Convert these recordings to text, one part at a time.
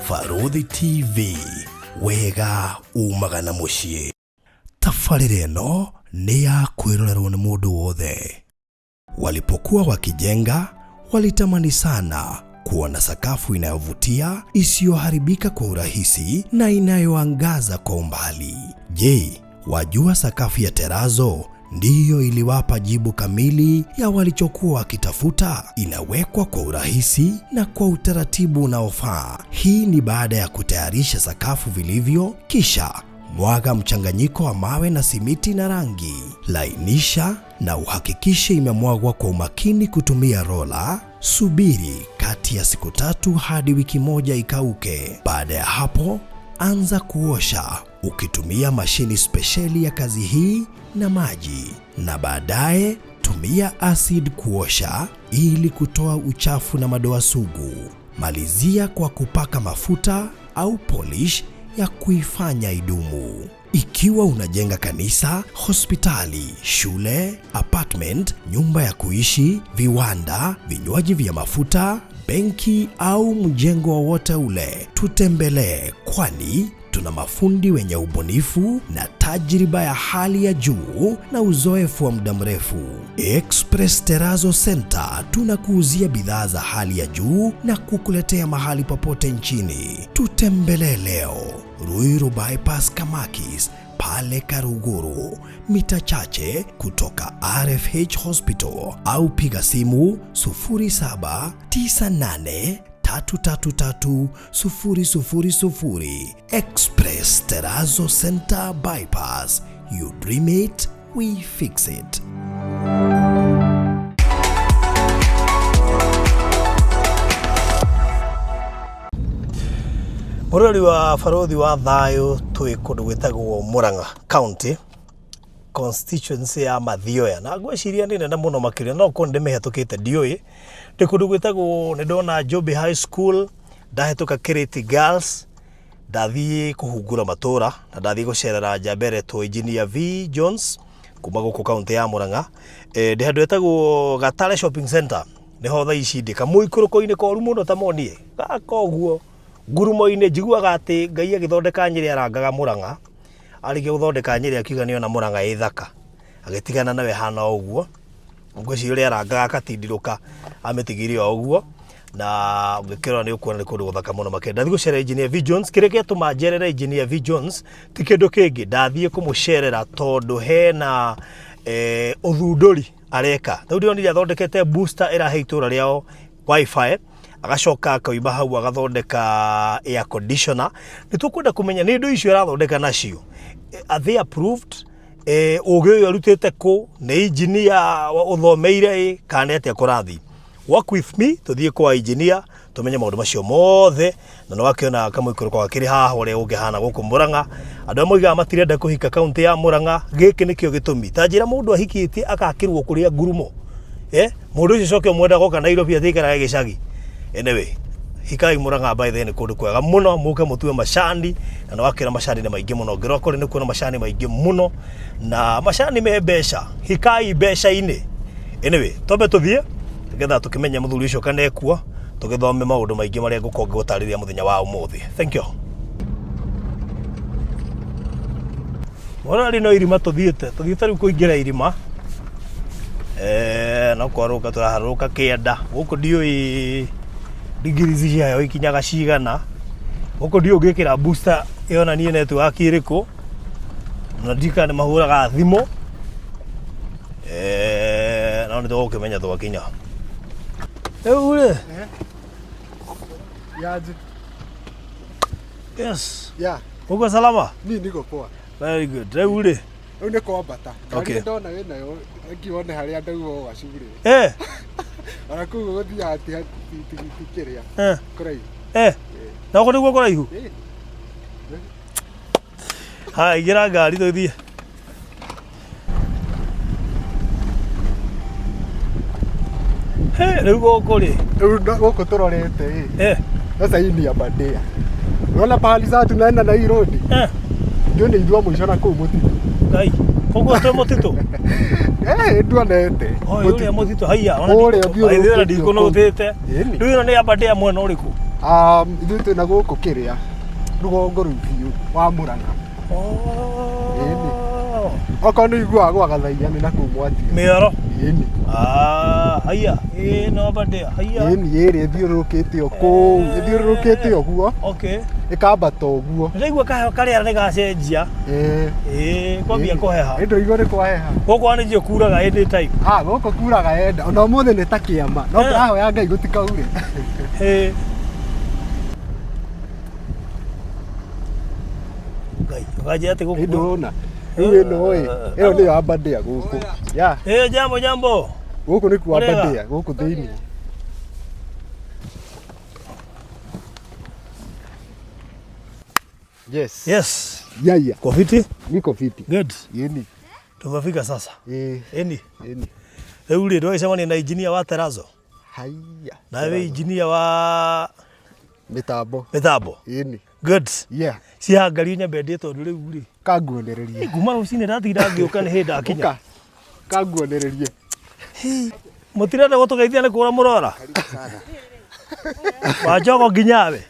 Farodhi TV, wega umaga na muciĩ. Tabarĩra ĩno nĩ ya kwĩrorerwo nĩ mũndũ wothe. Walipokuwa wakijenga, walitamani sana kuona sakafu inayovutia, isiyoharibika kwa urahisi na inayoangaza kwa umbali. Je, wajua sakafu ya terazo ndiyo iliwapa jibu kamili ya walichokuwa wakitafuta? Inawekwa kwa urahisi na kwa utaratibu unaofaa. Hii ni baada ya kutayarisha sakafu vilivyo, kisha mwaga mchanganyiko wa mawe na simiti na rangi. Lainisha na uhakikishe imemwagwa kwa umakini kutumia rola. Subiri kati ya siku 3 hadi wiki 1 ikauke. Baada ya hapo, anza kuosha ukitumia mashini spesheli ya kazi hii na maji, na baadaye tumia acid kuosha ili kutoa uchafu na madoa sugu. Malizia kwa kupaka mafuta au polish ya kuifanya idumu. Ikiwa unajenga kanisa, hospitali, shule, apartment, nyumba ya kuishi, viwanda, vinywaji vya mafuta, benki au mjengo wowote ule, tutembelee, kwani tuna mafundi wenye ubunifu na tajriba ya hali ya juu na uzoefu wa muda mrefu. Express Terazo Center tunakuuzia bidhaa za hali ya juu na kukuletea mahali popote nchini. Tutembelee leo, Ruiru Bypass Kamakis, pale Karuguru, mita chache kutoka RFH Hospital, au piga simu 0798 333 000. Express Terazo Center Bypass. You dream it, we fix it. Mũrori wa Farodhi wa Thayo twi kũndũ gwĩtagwo Murang'a County constituency ya Mathioya, na ngwĩciria nĩ nene mũno makĩria, no ko ndĩmĩhetũkĩte ndiũĩ. Ndĩ kũndũ gwĩtagwo, nĩ ndona Jobi High School, ndahetũka Kiriti Girls, ndathiĩ kũhungura matũra, na ndathiĩ gũcerera njambere to Engineer V Jones kuma gũkũ kaunti ya Murang'a. Ndĩ handũ hetagwo Gatare Shopping Center, nĩho thaa ici ndĩ kamũikũrũko-inĩ koru mũno ta monie gaka ũguo ngurumo-inĩ. Njiguaga atĩ Ngai agĩthondeka Nyĩrĩ arangaga Murang'a, arĩkia gũthondeka Nyĩrĩ akiuga nĩona Murang'a ĩ thaka, agĩtigana nawe hana ũguo. Ngwĩciria ũrĩa arangaga akatindirũka amĩtigire o ũguo, na ngĩkĩrora nĩ ũkuona nĩ kũndũ gũthaka mũno makĩria. Ndathiĩ gũcerera Engineer V Jones. Kĩrĩa gĩatũma njerere Engineer V Jones ti kĩndũ kĩngĩ, ndathiĩ kũmũcerera tondũ hena ũthundũri areka. Rĩu ndĩronire athondekete booster ĩrahe itũra rĩao wifi, agacoka akaimba hau agathondeka air conditioner. Nĩtũkwenda kũmenya nĩ indo icio arathondeka nacio, are they approved? Ũgĩ ũyũ arutĩte kũ? Nĩ engineer ũthomeire kana atĩa kũrathi? Work with me, tuthiĩ kwa engineer tumenye maũndũ macio mothe. Na no wakĩona kamũikũrũko gakĩrĩ haha ũrĩa ũngĩhana gũkũ Murang'a. Andũ moigaga matirenda kũhika kaunti ya Murang'a, gĩkĩ nĩkĩo gĩtũmi. Ta njĩra mũndũ ahikĩtie akakĩrwo kũrĩa ngurumo, mũndũ ũcio coke mwenda goka Nairobi athĩikaraga gĩcagi. Anyway, hikai Murang'a by the way nĩ kũndũ kwega mũno, mũke mũtue macani, na no wakĩra macani nĩ maingĩ mũno. Ngĩrora kũrĩ nĩ kuona macani maingĩ mũno, na macani me mbeca, hikai mbeca-inĩ. Anyway, tombe tũthiĩ nĩgetha tũkĩmenye mũthuri ũcio kana ekua, tũgĩthome maũndũ maingĩ marĩa ngũkorwo ngĩgũtarĩria mũthenya wa ũmũthĩ. Thank you. Mũrori no irima tũthiĩte rĩu kũingĩra irima. No kwarũka tũraharũka kĩanda gũkũ, ndiũĩ degrees ciayo ikinyaga cigana. Gũkũ ndiũĩ ũngĩkĩra booster ĩonanie network ĩrĩkũ, na ndika nĩ mahũraga thimũ. No nĩ tũgũkĩmenya twakinya. Rĩu rĩ Yaje. Yes. Yeah. Uko salama? Mimi niko poa. Very good. Rĩu rĩ Rĩu nĩ kwambata. Okay. Ndona wĩ nayo ngione harĩa ndauga gacugure. Ona kugu gũthiaga tikĩrĩa. Kũraihu. Na ũkũ nĩguo kũraihu? Ha, igĩra ngari tũthiĩ. Rĩu gũkũ rĩ? Rĩu gũkũ tũrorete sasa hii ni Aberdare. Unaona pahali sasa tunaenda na hii road? Ndio nĩ ithua mũico na kũu mũtitũ. Ngai. Koguo twĩ mũtitũ? Nduonete. Ũrĩa mũtitũ haiya. Ũrĩa ndikũnũthĩte. Rĩu ĩno nĩ Aberdare mwena ũrĩkũ? Ithuĩ twĩna gũkũ kĩrĩa rũgongo rũu biũ wa Mũrang'a. Ĩni. Okorwo nĩ ũiguaga gwa Gathaia nĩ nakũu Mwatio. Mĩoro. Ĩni. Haya. No Aberdare. Haya. Ĩni ĩrĩa ĩthiũrũrũkĩte o kũu. Ĩthiũrũrũkĩte ũguo. Okay. Ĩkambata ũguo. Nĩraigua karĩera nĩ gacenjia. Kwambia kũheha. Ndũigua nĩ kwaheha. Gũkũ nĩ ndio kuraga hĩndĩ time. Gũkũ kuraga enda. Ona ũmũthĩ nĩ ta kĩama. No ndĩrahoya Ngai gũtikaure. Ukaja ati gũkũ. Ndũrona. Rĩu ĩno ĩyo nĩ Aberdare gũkũ. Jambo. Gũkũ nĩ kwa Aberdare gũkũ thĩinĩ. Yes. Yaya. Kofiti? Niko fiti. Good. Yeni. Tumefika sasa. Eni. Rĩu rĩ ndwagĩcemania na engineer wa Terazo. Haya. Na we engineer wa Mitambo. Eni. Good. Yeah. Cihangario nyambe ndĩ tondũ rĩu rĩ. Kanguonererie. Kuma rũcinĩ ndatigire ngĩũka nĩ hĩndĩ akinya. Kanguonererie. Mũtirenda gũtũgeithia nĩ kũra mũrora. Wajogo nginya we.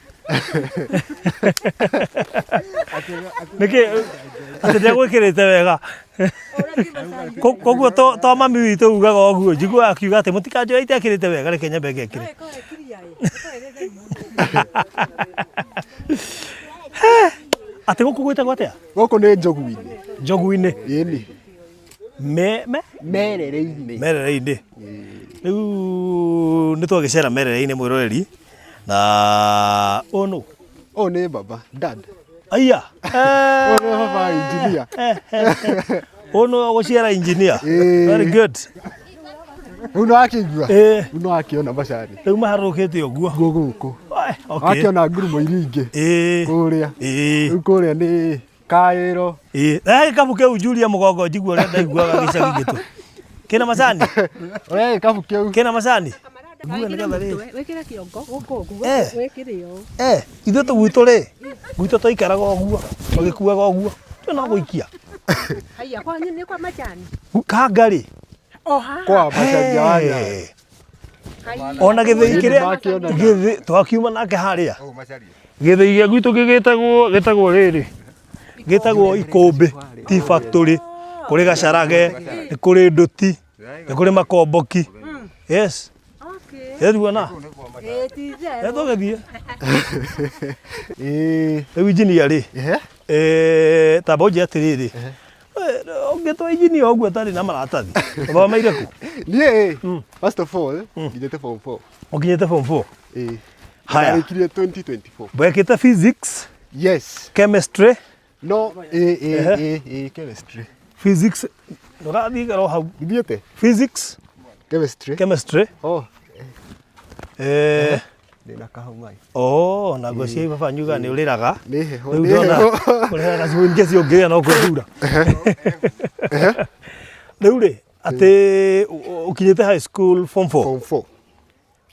Nĩkĩ atĩ ndegwĩkĩrĩte wega. Koguo to mami witũ ugaga ũguo njiguaga akiuga atĩ mũtikanjoe itekĩrĩte wega reke nyambe ngekĩre. Atĩ gũkũ gwĩtagwo atĩa? Gũkũ nĩ Njogu-inĩ. Njogu-inĩ. Ĩni. Merere-inĩ. Rĩu nĩ twagĩcera merere-inĩ mwĩroreri na ũyũ nĩ baba, dad. Aya. Ũyũ nĩ baba engineer. Ũyũ nĩ gũciara engineer. Very good. Rĩu nĩ wakĩigua? Rĩu nĩ wakĩona macani. Rĩu maharũrũkĩte ũguo. Gũkũ. Okay. Wakĩona ngurumo iria ingĩ. Kũrĩa. Rĩu kũrĩa nĩ Kaĩro. Gĩkabũ kĩu Julia mũgongo njigua ũrĩa ndaiguaga gĩcagi gĩtũ. Kĩna macani? Gĩkabũ kĩu. Kĩna macani? Wĩkĩre kĩongo gũkũ wĩkĩre o. Ithuĩ gwitũ rĩ, gwitũ tũikaraga ũguo, tũgĩkuaga ũguo. Twĩna gũikia. Haya, kwa nini kwa majani? Kangarĩ. Kwa macani wanya. Ona gĩthĩi kĩrĩa twakiuma nake harĩa. Gĩthĩi gĩa gwitũ gĩtagwo rĩrĩ. Gĩtagwo Ikũmbĩ Tea Factory. Kũrĩ Gacarage, nĩ kũrĩ Nduti, nĩ kũrĩ Makomboki. Yes. Yeruona. Tũgĩthiĩ. Rĩu engineer rĩ. Tamba ũnjĩre atĩrĩrĩ. Ũngĩtwa engineer ũguo atarĩ na maratathi. Ũthomeire kũ? Niĩ first of all nginyĩte form 4. Ũkinyĩte form 4? Haya. Ndarĩkirie 2024. Wekĩte physics? Yes. Chemistry? No, chemistry. Physics. Ndũrathiĩ garo hau. Ithiĩte? Physics? Chemistry. Ndĩna kahau mai. Na ngwĩciria baba nyuga nĩ ũrĩraga. Nĩ heho. Rĩu ndona ũrĩraga gacigo ingĩ ciongĩrĩa no kũndura. Rĩu rĩ, atĩ ũkinyĩte high school form 4? Form 4.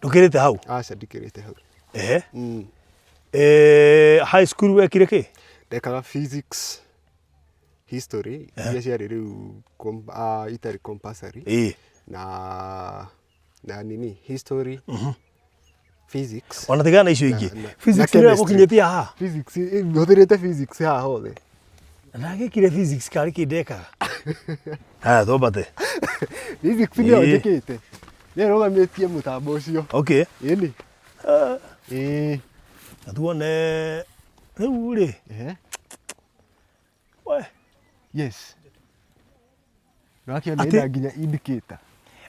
Ndũkĩrĩte hau? Aca ndikĩrĩte hau. High school wekire kĩ? Ndekaga physics, history, iria ciarĩ rĩu itarĩ compulsory. Na nini, history, physics. Ona tigana icio ingĩ. Physics nĩ gũkinyĩtie haha? Physics, hũthĩrĩte physics haha hothe. Ndagĩkire physics karĩ kĩndekaga. Haya, twambate. Physics nĩyo njĩkĩte. Nĩ rũgamĩtie mũtambo ũcio. Okay. Ĩni. Na tuone rĩu rĩ. Yes. Nĩwakĩona ĩna nginya indicator.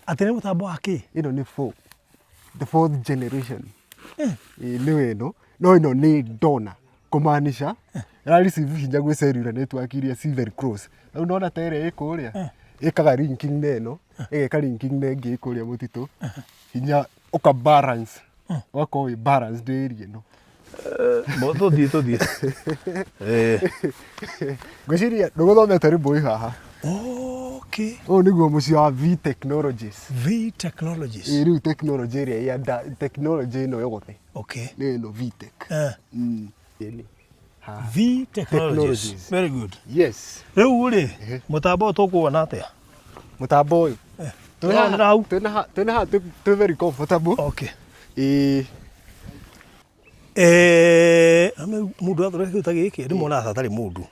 Atĩ nĩ mũtambo wa kĩ? Ĩno nĩ 4. The 4th generation. Nĩyo ĩno. No ĩno nĩ ndona. Kũmaanisha receive hinya gwĩ cellular network iria ci very close. Rĩu nona ta ĩrĩa ĩ kũrĩa. Ĩkaga linking na ĩno. Ĩgeka linking na ĩngĩ ĩ kũrĩa mũtitũ. Hinya ũka balance. Ũgakorwo wĩ balanced area ĩno. Tũthiĩ. Ngwĩciria ndũgũthomete rĩmbũĩ haha. Okay. Ũyũ nĩguo mũciĩ wa V Technologies. V Technologies. Rĩu technology ĩrĩa ya technology ĩno yothe. Okay. Nĩ ĩno VTech. V Technologies. Very good. Yes. Rĩu rĩ, mũtambo tũkuona atĩa? Mũtambo ũyũ. Twĩna hau. Twĩna hau, twĩ very comfortable. Okay. Mundu athondeke ta giki ndi mona atari mundu.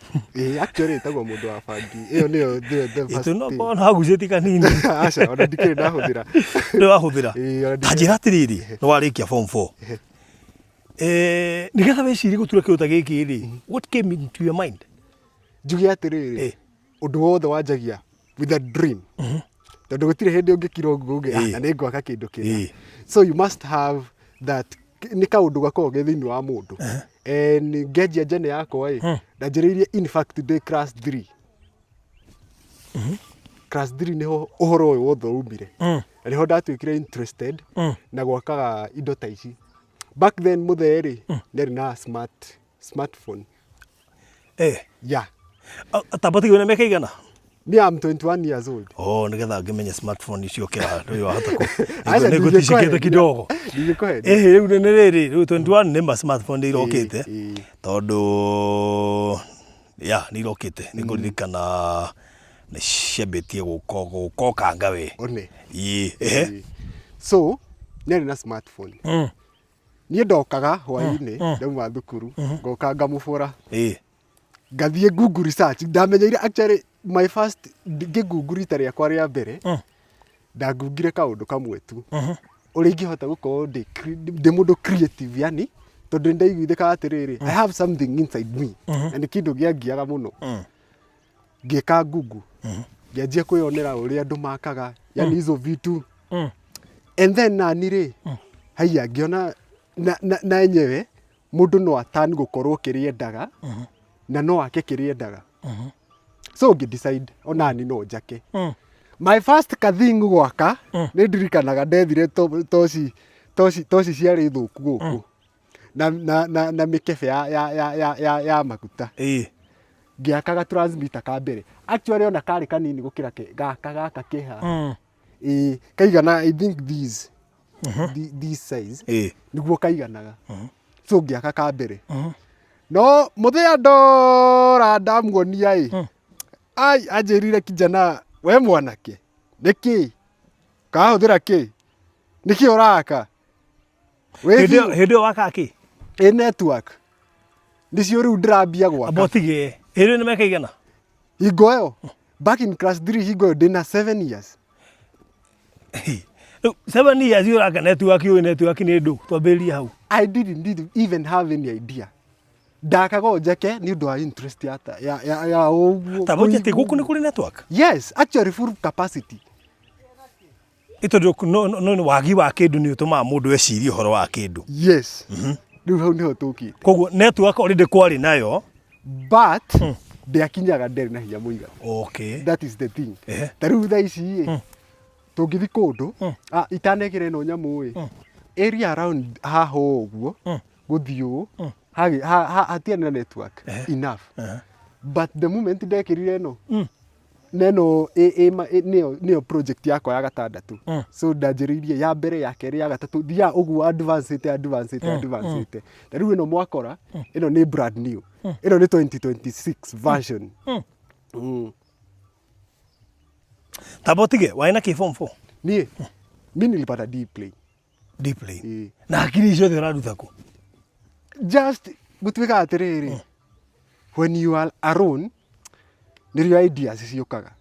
Actually itagwo mundu wa bangi. Iyo niyo the first. Ito no kona haguceti kanini. Aca ona ndikiri ndahuthira. Ndi wahuthira. Tajira tiriri no warikia form 4. Nigetha weciri gutura kindu ta giki ri. What came into your mind? Njugi atiriri. Undu wothe wanjagia with a dream. Tondu gutire hindi ungikira uguo uge na ni ngwaka kindu kina. So you must have that ni kaundu gakorwo ge thiini wa mundu. Ngenjia njene yakwa ndanjĩrĩirie in fact today class 3. Class 3 niho uhoro uyu wothe umire. Na niho ndatuĩkire interested na gwakaga indo ta ici. Back then mutheri ndarĩ na smartphone. Yeah. Tabati wena meka igana? Me, I'm 21 years old. Nigetha ngimenya smartphone icio kira ndio hata ko. Nego tishikete kidogo. Riu nene riri, riu 21 nĩ smartphone irokite. Tondu ni irokite. Ni kuririkana na ciambitie gukokanga we. One. So, nĩ na smartphone. Niĩ ndokaga hwaĩ-inĩ ndauma thukuru, ngoka ngamũbũra. Ngathiĩ Google research, ndamenyeire actually my first Google rita rĩakwa rĩa mbere ndagugire kaũndũ kamwe tu ũrĩa ingĩhota gũkorwo ndĩ mũndũ creative yani tondũ ndaiguithĩkaga atĩrĩrĩ I have something inside me na nĩ kĩndũ gĩangiaga mũno ngĩka Google ngĩanjia kwĩyonera ũrĩa andũ makaga yani hizo vitu and then nani rĩ haiya ngĩona na enyewe mũndũ no atani gũkorwo kĩrĩendaga na no ake kĩrĩendaga. So ngĩdecide onani no njake. My first kathingu gwaka nĩ ndirikanaga ndethire toci ciarĩ thũku gũkũ na mĩkebe ya maguta. Ngĩakaga transmitter ka mbere. Actually ona karĩ kanini gũkĩra gaka kĩha. Kaigana I think these size nĩguo kaiganaga. So ngĩaka ka mbere. No muthia ndora ndamuonia anjĩrire kijana we mwanake nĩkĩ kahuthĩra kĩ nĩkĩ ũraka hĩndĩ waka kĩ network nĩcio rĩu ndĩrambia gwaka abotige hĩndĩ nĩ meka igana hingo ĩyo back in class 3 hingo ĩyo ndĩna 7 years 7 years ũraka network nĩ ndũ twambĩrĩrie hau. I didn't even have any idea. Ndakaga njake nĩ ũndũ wa interest ya ũguo. Tabote ati gũkũ nĩ kũrĩ network? Yes, actually full capacity. No wagi wa kĩndũ nĩ ũtũmaga mũndũ ecirie ũhoro wa kĩndũ. Yes. Rĩu hau nĩho tũkĩte. Koguo network already kwarĩ nayo but ndĩakinyaga nderĩ na hinya mũigana. Okay. That is the thing. Ta rĩu thaa ici tũngĩthi kũndũ itanekĩra ĩno nyamũ area around haha ũguo gũthiĩ ũũ hatiarĩ na network enough. But the moment ndekĩrire ĩno neno nĩyo project yakwa ya gatandatũ. So ndanjĩrĩirie ya mbere ya kerĩ ya gatatũ thiaga ũguo advanced. Na rĩu ĩno mwakora ĩno nĩ brand new. Ĩno nĩ 2026 version. Tabotige waina kĩ form 4? Niĩ nilipata D plane. Na akiri icio thĩ ũraruta kũ? Just gũtuĩka atĩrĩrĩ when you are alone nĩrĩo ideas ciũkaga.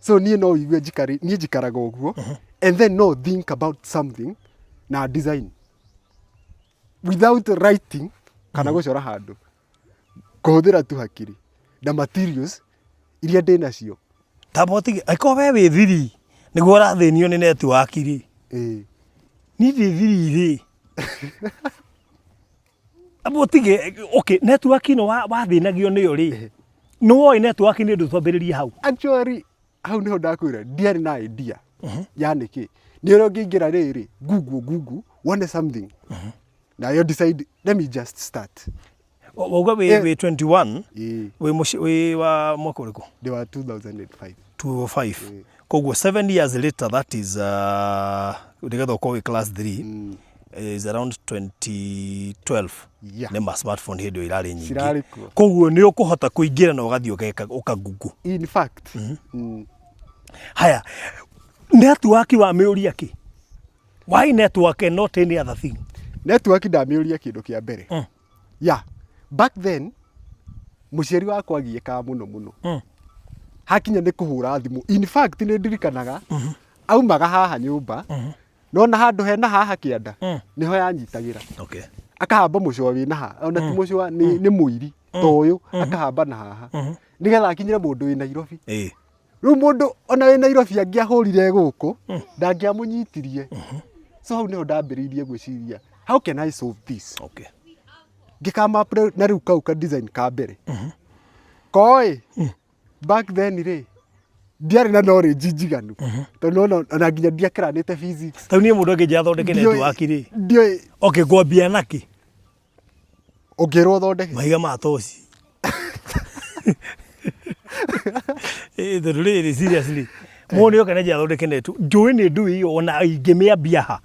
So niĩ no igue njikaraga ũguo and then no think about something na design without writing kana gũcora handũ kũhũthĩra tu hakiri na materials iria ndĩ nacio. Tabotige aiko we wĩ thiri nĩguo ũrathĩnio nĩ network rĩ. Ni thiri abotige okay network ino wathĩnagio nĩyo rĩ no woĩ network nĩ ũndũ twambĩrĩrie hau. Actually hau nĩho ndakwĩra ndiarĩ na idea yani kĩ nĩ ũrĩa ũngĩingĩra rĩrĩ Google wone something na you decide let me just start. Wauga wĩ 21 wĩ wa mwaka ũrĩkũ? Ndĩ wa 2005. 2005. Koguo 7 years later that is nĩgetha ũkorwo wĩ class 3 is around 2012. Nĩ smartphone hĩndĩ ĩyo irarĩ nyingĩ. Koguo nĩ ũkũhota kũingĩra na ũgathiĩ ũkagugu. In fact. Haya network wa mĩũria kĩ? Why network and not any other thing? network ndamĩũria kĩndũ kĩa mbere ya back then mũciari wakwa agiĩkaga mũno hakinya nĩ kũhũra thimũ in fact nĩ ndirikanaga aumaga haha nyũmba nona handũ hena haha kĩanda nĩho yanyitagĩra akahamba mũcwa wĩna haha ona ti mũcwa nĩ mũiri ta ũyũ akahamba na haha nĩgetha akinyĩre mũndũ wĩ Nairobi rĩu mũndũ ona wĩ Nairobi angĩahũrire gũkũ ndangĩamũnyitirie so hau nĩho ndambĩrĩirie gwĩciria how can I solve this ngĩkama na rĩu kau ka design ka mbere koĩ back then rĩ ndiarĩ na knowledge njiganu tondũ ona nginya ndiakĩranĩte physics tau niĩ mũndũ angĩnjia thondeke network rĩ ndiũĩ ngwambia nakĩ ũngĩrwo thondeke mahiga ma toci tondũ rĩrĩ seriously mũndũ oka nenjia thondeke network njũĩ nĩ ndui ona ingĩmĩambia ha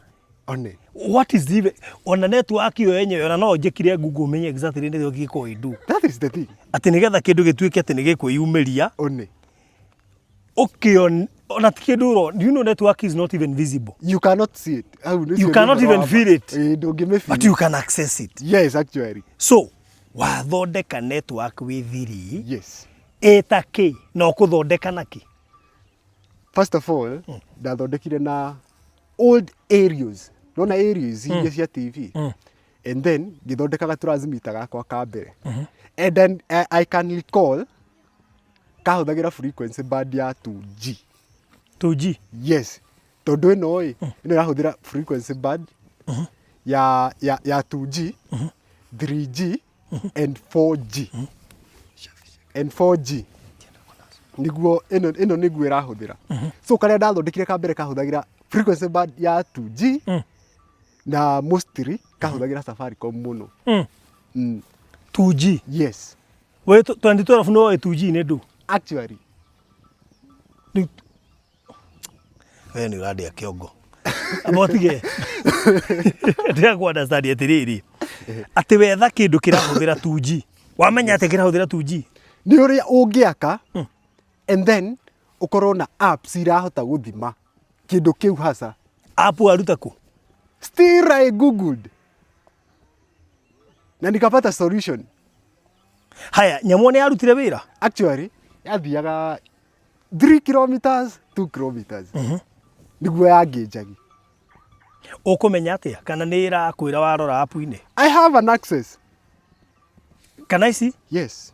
one what is even ona network yo yenyewe ona no njĩkire Google menye exactly nĩ gĩko idu that is the thing atĩ nĩgetha kĩndũ gĩtuĩke atĩ nĩ gĩkwĩyumĩria one okay ona ti kĩndũ ro you know network is not even visible you cannot see it you cannot even feel it ndũngĩmĩfeel but you can access it yes actually so wathondeka network with thiri yes etake no kũthondeka naki first of all ndathondekire na old areas nona areas iria cia TV and then ngĩthondeka transmitter gakwa ka mbere and then I can recall kahũthagĩra frequency band ya 2G yes tondũ ĩno ĩrahũthĩra frequency band ya 2G 3G and 4G niguo ĩno niguo ĩrahũthĩra so karĩa ndathondekire ka mbere kahũthagĩra frequency band ya 2G na mostly kahũthagĩra Safaricom mũno 2G yes we 2012 no 2G nĩ ndũ actually we nĩ ũrandia kĩongo abotige ndĩra ku understand atĩrĩrĩ atĩ wetha kĩndũ kĩrahũthĩra 2G wamenya atĩ kĩrahũthĩra 2G nĩ ũrĩa ũngĩaka and then ũkorwo na apps irahota gũthima kĩndũ kĩu hasa app aruta ku still I googled na nikapata solution haya nyamũ nĩ yarutire wĩra actually yathiaga 3 kilometers 2 kilometers niguo yangĩnjagi ũkũmenya atĩa kana nĩ ĩrakwĩra warora app-inĩ I have an access can I see yes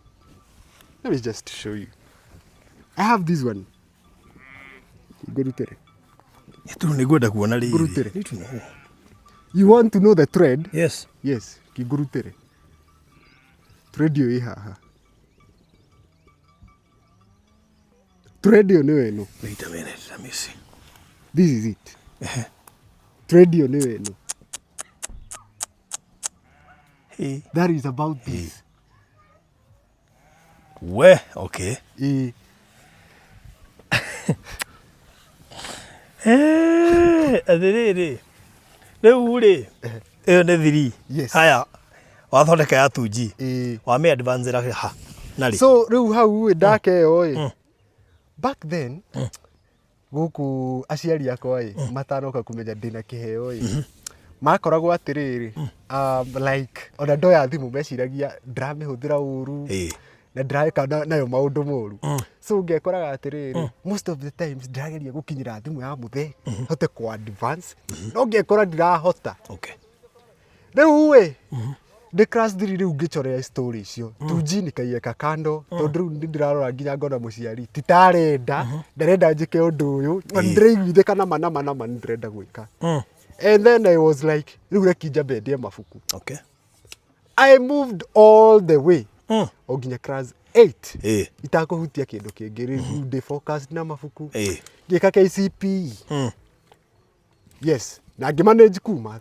let me just show you I have this one ngũrutere tu nĩ ngwenda kuona ngũrutere rĩrĩ you want to know the thread yes ngũrutere thread ĩyo ĩ haha thread ĩyo nĩyo ĩno wait a minute let me see this is it thread ĩyo nĩyo ĩno that is about this we okay atĩrĩrĩ rĩu rĩ ĩyo nĩ thiri haya wathondeka ya 2G wame advance ra ha nari so rĩu hau ndaka ĩyo back then gũkũ aciari akwa matanoka kũmenya ndĩna kĩheo makoragwo atĩrĩrĩ like ona ndoya thimũ meciragia ndiramĩhũthĩra ũru na ndireka nayo maũndũ moru so ngekoraga atĩrĩrĩ most of the times ndirageria gũkinyĩra thimũ ya mũthee hote ku advance no ngekora ndirahota rĩu ndĩ class 3 rĩu ngĩcorea story icio 2G nikaiyeka kando tondũ rĩu ndirarora nginya ngona mũciari titarenda ndarenda njĩke ũndũ ũyũ ndĩraiguithĩka nama nĩndĩrenda gwĩka and then I was like rĩu reke njambe ndie mabuku I moved all the way o nginya class 8 itakũhutia kĩndũ kĩngĩ rĩu ndĩ focused na mabuku ngĩka KCPE yes na ngĩmanage kuma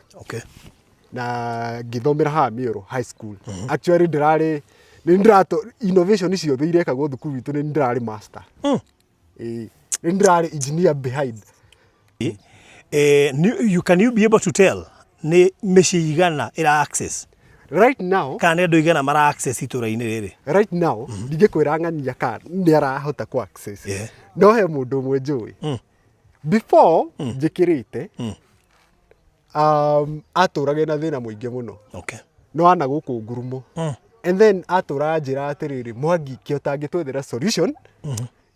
na ngĩthomera haha Mĩoro high school actually ndĩrarĩ innovation ciothe irekagwo thukuru witũ nĩ ndĩrarĩ master nĩ ndĩrarĩ engineer behind can you be able to tell nĩ mĩciĩ igana ĩra access right now kana andũ igana mara access itũra-inĩ rĩrĩ right now ndingĩkwĩra ng'ania kana nĩ arahota ku access no he mũndũ ũmwe njũĩ before njĩkĩrĩte atũrage na thĩna mũingĩ mũno. Okay. No ana gũkũ ngurumo. And then atũra njĩra atĩrĩrĩ, Mwangi kĩ ũtangĩtwethera solution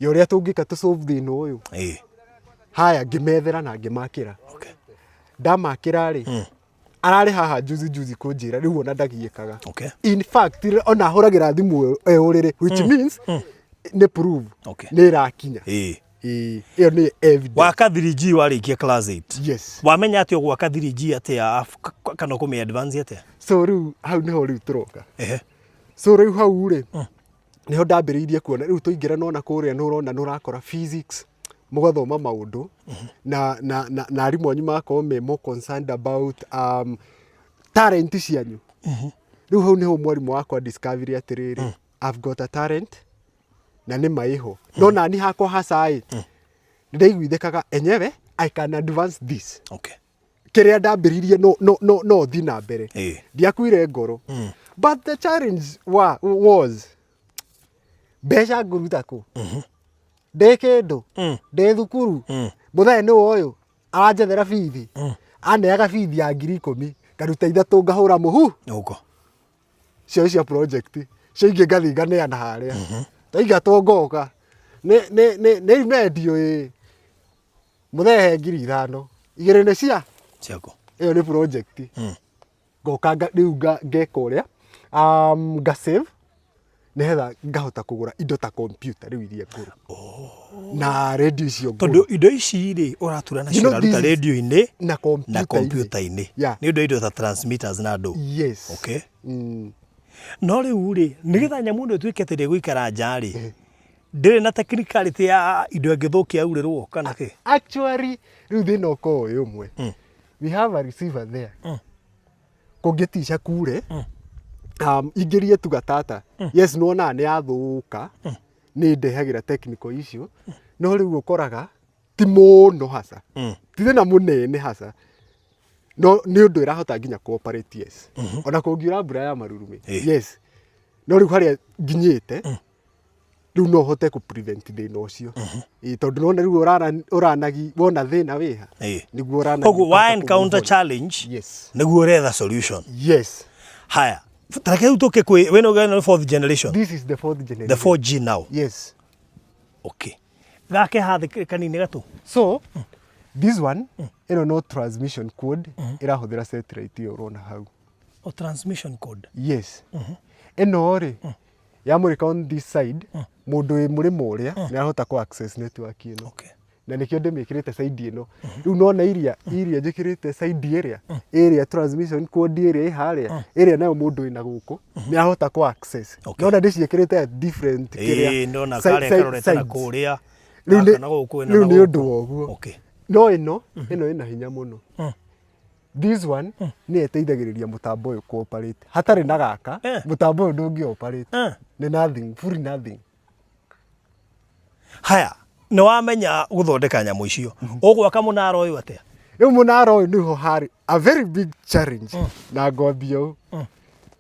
ya ũrĩa tũngĩka tũ solve thĩna ũyũ. Haya ngĩmethera na ngĩmakĩra. Okay. Ndamakĩra rĩ, ararĩ haha juzi kũnjĩra rĩu ona ndagiĩkaga. Okay. In fact ona hũragĩra thimũ ũrĩrĩ, which means nĩ prove nĩ ĩrakinya. Ĩyo nĩ evidence. Waka 3G warĩkia class 8. Yes. Wamenya atĩ gwaka 3G atĩa kana kũmĩ advance atĩa? So rĩu hau nĩho rĩu tũroka. So rĩu hau rĩ, nĩho ndambĩrĩirie kuona rĩu tũingĩra nona kũrĩa nũrona nũrakora physics mũgathoma maũndũ na arimũ anyu magakorwo me more concerned about talent cianyu. Rĩu hau nĩho mwarimũ wakwa discovery atĩrĩrĩ, I've got a talent na nĩ maiho. No nani hakwa hacaĩ nĩndaiguithĩkaga enyewe I can advance this. Okay. Kĩrĩa ndambĩrĩirie no thiĩ na mbere. Ndiakuire ngoro. But the challenge was mbeca ngũruta kũ? Ndĩ kĩndũ, ndĩ thukuru, mũthee nĩ ũyũ aranjethera bithi, aneaga bithi ya 10,000 ngaruta 3 ngahũra mũhu. Cio cia project cio ingĩ ngathi nganeana harĩa. Taigatwo ngoka nĩ imendio mũthee he 5,000 igĩrĩ nĩ ciako. Ĩyo nĩ project. Ngoka rĩu ngeka ũrĩa ngasave nĩgetha ngahota kũgũra indo ta computer rĩu iria ngũrũ. Na radio icio ngũrũ. Tondũ indo ici rĩ ũratura nacio ũraruta radio-inĩ na computer-inĩ. Nĩ ũndũ indo ta transmitters na ndũ. Yes. Okay. No rĩu rĩ nĩgetha nyamũ ĩno ĩtuĩke atĩ ndĩgũikara nja rĩ, ndĩrĩ na technicality ya indo ĩngĩthũkia aurĩrwo kana kĩ? Actually rĩu thĩna ũkoragwo wĩ ũmwe. We have a receiver there. Kũngĩtica kure ingĩrie tu gatata. Yes nĩwonaga nĩ yathũka nĩ ndehagĩra technical issue. No rĩu ũkoraga ti mũno haca. Ti thĩna mũnene haca. No nĩ ũndũ ĩrahota nginya cooperate. Yes. Ona kũngiura mbura ya marurumĩ. Yes. No rĩu harĩa nginyĩte rĩu no hote ku prevent thĩna ũcio. Tondũ nona rĩu ũranagi wona thĩna wĩha. Nĩguo ũranagi. Koguo wa encounter challenge. Yes. Nĩguo ũretha solution. Yes. Haya. Tareke utoke kwĩ when you get fourth generation. This is the fourth generation. The 4G now. Yes. Okay. Gake hathĩ kanini gatũ. So this one ĩno no transmission code ĩrahũthĩra satellite ĩyo ũrona hau. Transmission code. Yes. Ĩno rĩ yamũrĩka on this side mũndũ wĩ mũrĩmo ũrĩa nĩarahota ku access network ĩno. Okay. Na nĩkĩo ndĩmĩkĩrĩte side ĩno. Rĩu nona iria njĩkĩrĩte side area transmission code area harĩa area nayo mũndũ wĩna gũkũ nĩarahota ku access. Nona ndĩciĩkĩrĩte at different kĩrĩa. Nona karĩa karorete na kũrĩa. Rĩu nĩ ũndũ wa ũguo. Okay. No ĩno ĩna hinya mũno. This one nĩ ĩteithagĩrĩria mũtambo ũyũ cooperate. Hatarĩ na gaka mũtambo ũyũ ndũngĩ operate. Nĩ nothing, fully nothing. Haya, nĩ wamenya gũthondeka nyamũ icio. Ũgwaka mũnara ũyũ atĩa? Rĩu mũnara ũyũ nĩho harĩ a very big challenge na ngwambia ũũ.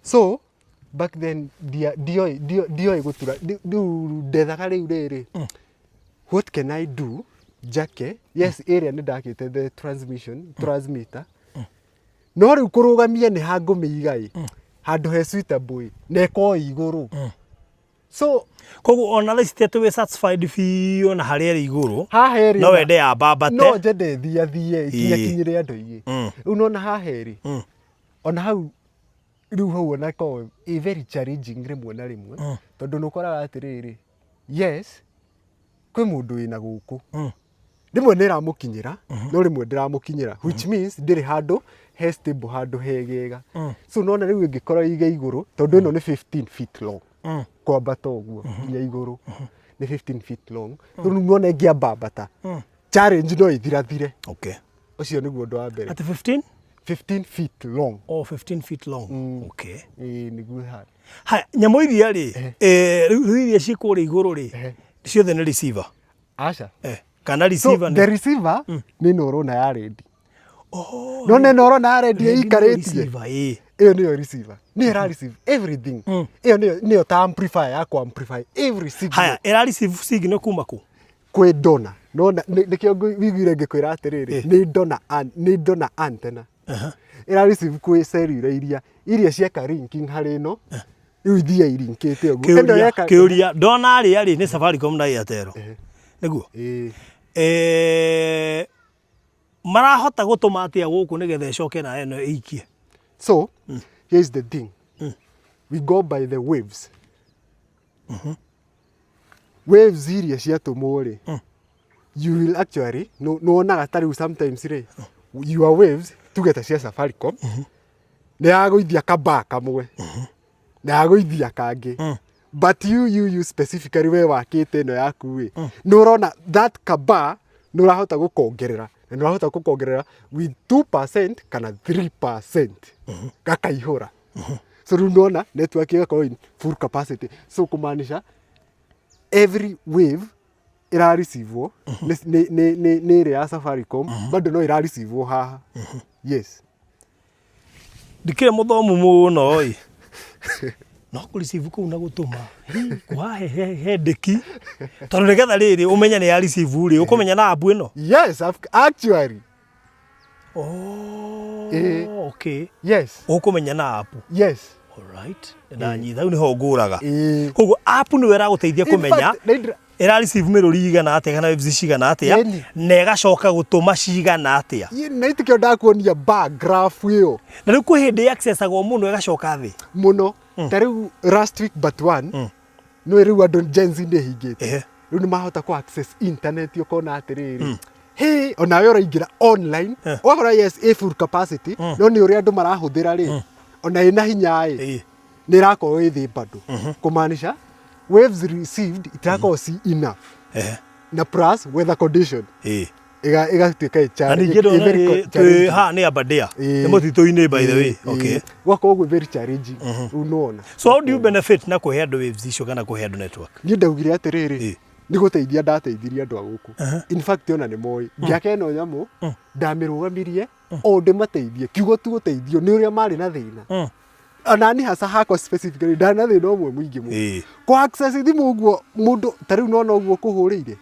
So back then ndioĩ gũtura rĩu ndethaga rĩu rĩrĩ. What can I do? Jake, yes, area nĩ ndakĩte the transmitter. No rĩu kũrũgamia nĩ ha ngũmĩiga handũ he suitable na ĩkorwo igũrũ. So koguo ona rĩci tĩ satisfied biũ na harĩa ĩrĩ igũrũ. Haha ĩrĩ no wende yambambate. No njende thiathiĩ kinyĩre andũ aingĩ. Rĩu nona haha ĩrĩ ona hau rĩu hau ona ko very challenging rĩmwe na rĩmwe tondũ nĩũkoraga atĩrĩrĩ. Yes, kwĩ mũndũ wĩna gũkũ. Rĩmwe nĩ ĩramũkinyĩra no rĩmwe ndĩramũkinyĩra, which means ndĩrĩ handũ he stable handũ hegega. So nona rĩu ĩngĩkorwo ige igũrũ tondũ ĩno nĩ 15 feet long. Kwambata ũguo nginya igũrũ nĩ 15 feet long. Rĩu nona ĩngĩambambata challenge no ĩthirathire. Okay. Ũcio nĩguo ũndũ wa mbere. At 15 feet long. Oh, 15 feet long. Okay. Nĩguo hali. Haya, nyamũ iria rĩ rĩu iria cikũrĩ igũrũ rĩ ciothe nĩ receiver. Aca. Kana receiver nĩ. The receiver nĩ ĩno ũrona ya red. No nĩ ĩno ũrona ya red ĩikarĩtie. Ĩyo nĩyo receiver. Nĩ ĩra receive everything. Ĩyo nĩyo ta amplifier ya ku amplify every signal. Haya, ĩra receive signal kuma kũ? Kwĩ donor. No nĩkĩo wiguire ngĩkwĩra atĩrĩrĩ nĩ donor antenna. ira receive kwĩ cellular iria cieka linking harĩ ĩno rĩu ithia ilinkĩte ũguo kĩũria ndona arĩ nĩ Safaricom na Airtel nĩguo marahota gũtũma atĩa gũkũ nĩgetha ĩcoke na ĩno ĩikie. So here's the thing, we go by the waves. Waves iria ciatũmwo rĩ, you will actually nuonaga ta rĩu sometimes rĩ, your waves tugeta cia Safaricom nĩ yagũithia kaba kamwe na yagũithia kangĩ, but you specifically we wakĩte ĩno yaku rĩ, nĩ ũrona that kaba nĩ ũrahota gũkongerera na nĩ ũrahota gũkongerera with 2% kana 3% gakaihũra. So rĩu nĩwona network ĩgakorwo in full capacity, so kumaanisha every wave ira receive nĩ ĩrĩa ya Safaricom bado no ira receive haha. Yes, ndikĩre mũthomu mũno ĩ no kũ receive kũu na gũtũma kwahe hendeki tondũ nĩgetha rĩrĩ ũmenya nĩ ya receive rĩ ũkũmenya na app ĩno. Yes, actually. Okay. Yes. Ũkũmenya na app. Yes. All right. Ndanyitha nĩho ngũraga. Koguo app nĩ wera gũteithia kũmenya ĩra receive mĩrũri igana atĩa kana waves cigana atĩa na ĩgacoka gũtũma cigana atĩa. Na itikio ndakuonia bar graph ĩyo. Na rĩu kwĩ hĩndĩ accessagwo mũno ĩgacoka thĩ. Mũno. Ta rĩu last week but one no rĩu andũ Gen Z nĩ hingĩte. Rĩu nĩ mahota kũ access internet ũkona atĩrĩrĩ. Hey, ona wewe ũraingĩra online ũgakora yes full capacity no nĩ ũrĩa andũ marahũthĩra rĩ ona ĩna hinya ĩ nĩ ĩrakorwo ĩthĩ bado kumaanisha waves received itakorwo si enough na plus weather condition igatuĩka ĩchallenge ha nĩ abadia nĩ mũtitũ-inĩ by the way. Okay, gwakwo ũguo very challenging unaona. So how do you benefit na kũhe andũ waves icio kana kũhe andũ network? Niĩ ndaugire atĩrĩrĩ nĩ gũteithia ndateithirie andũ a gũkũ. In fact ona nĩ moĩ ngĩaka ĩno nyamũ ndamĩrũgamirie o ndĩmateithie kiugo tu gũteithio nĩ ũrĩa marĩ na thĩna. Ona ni hasa hakwa specifically ndana thĩna ũmwe mũingĩ mũno kũ access thimũ ũguo mũndũ ta rĩu nona ũguo kũhũrĩire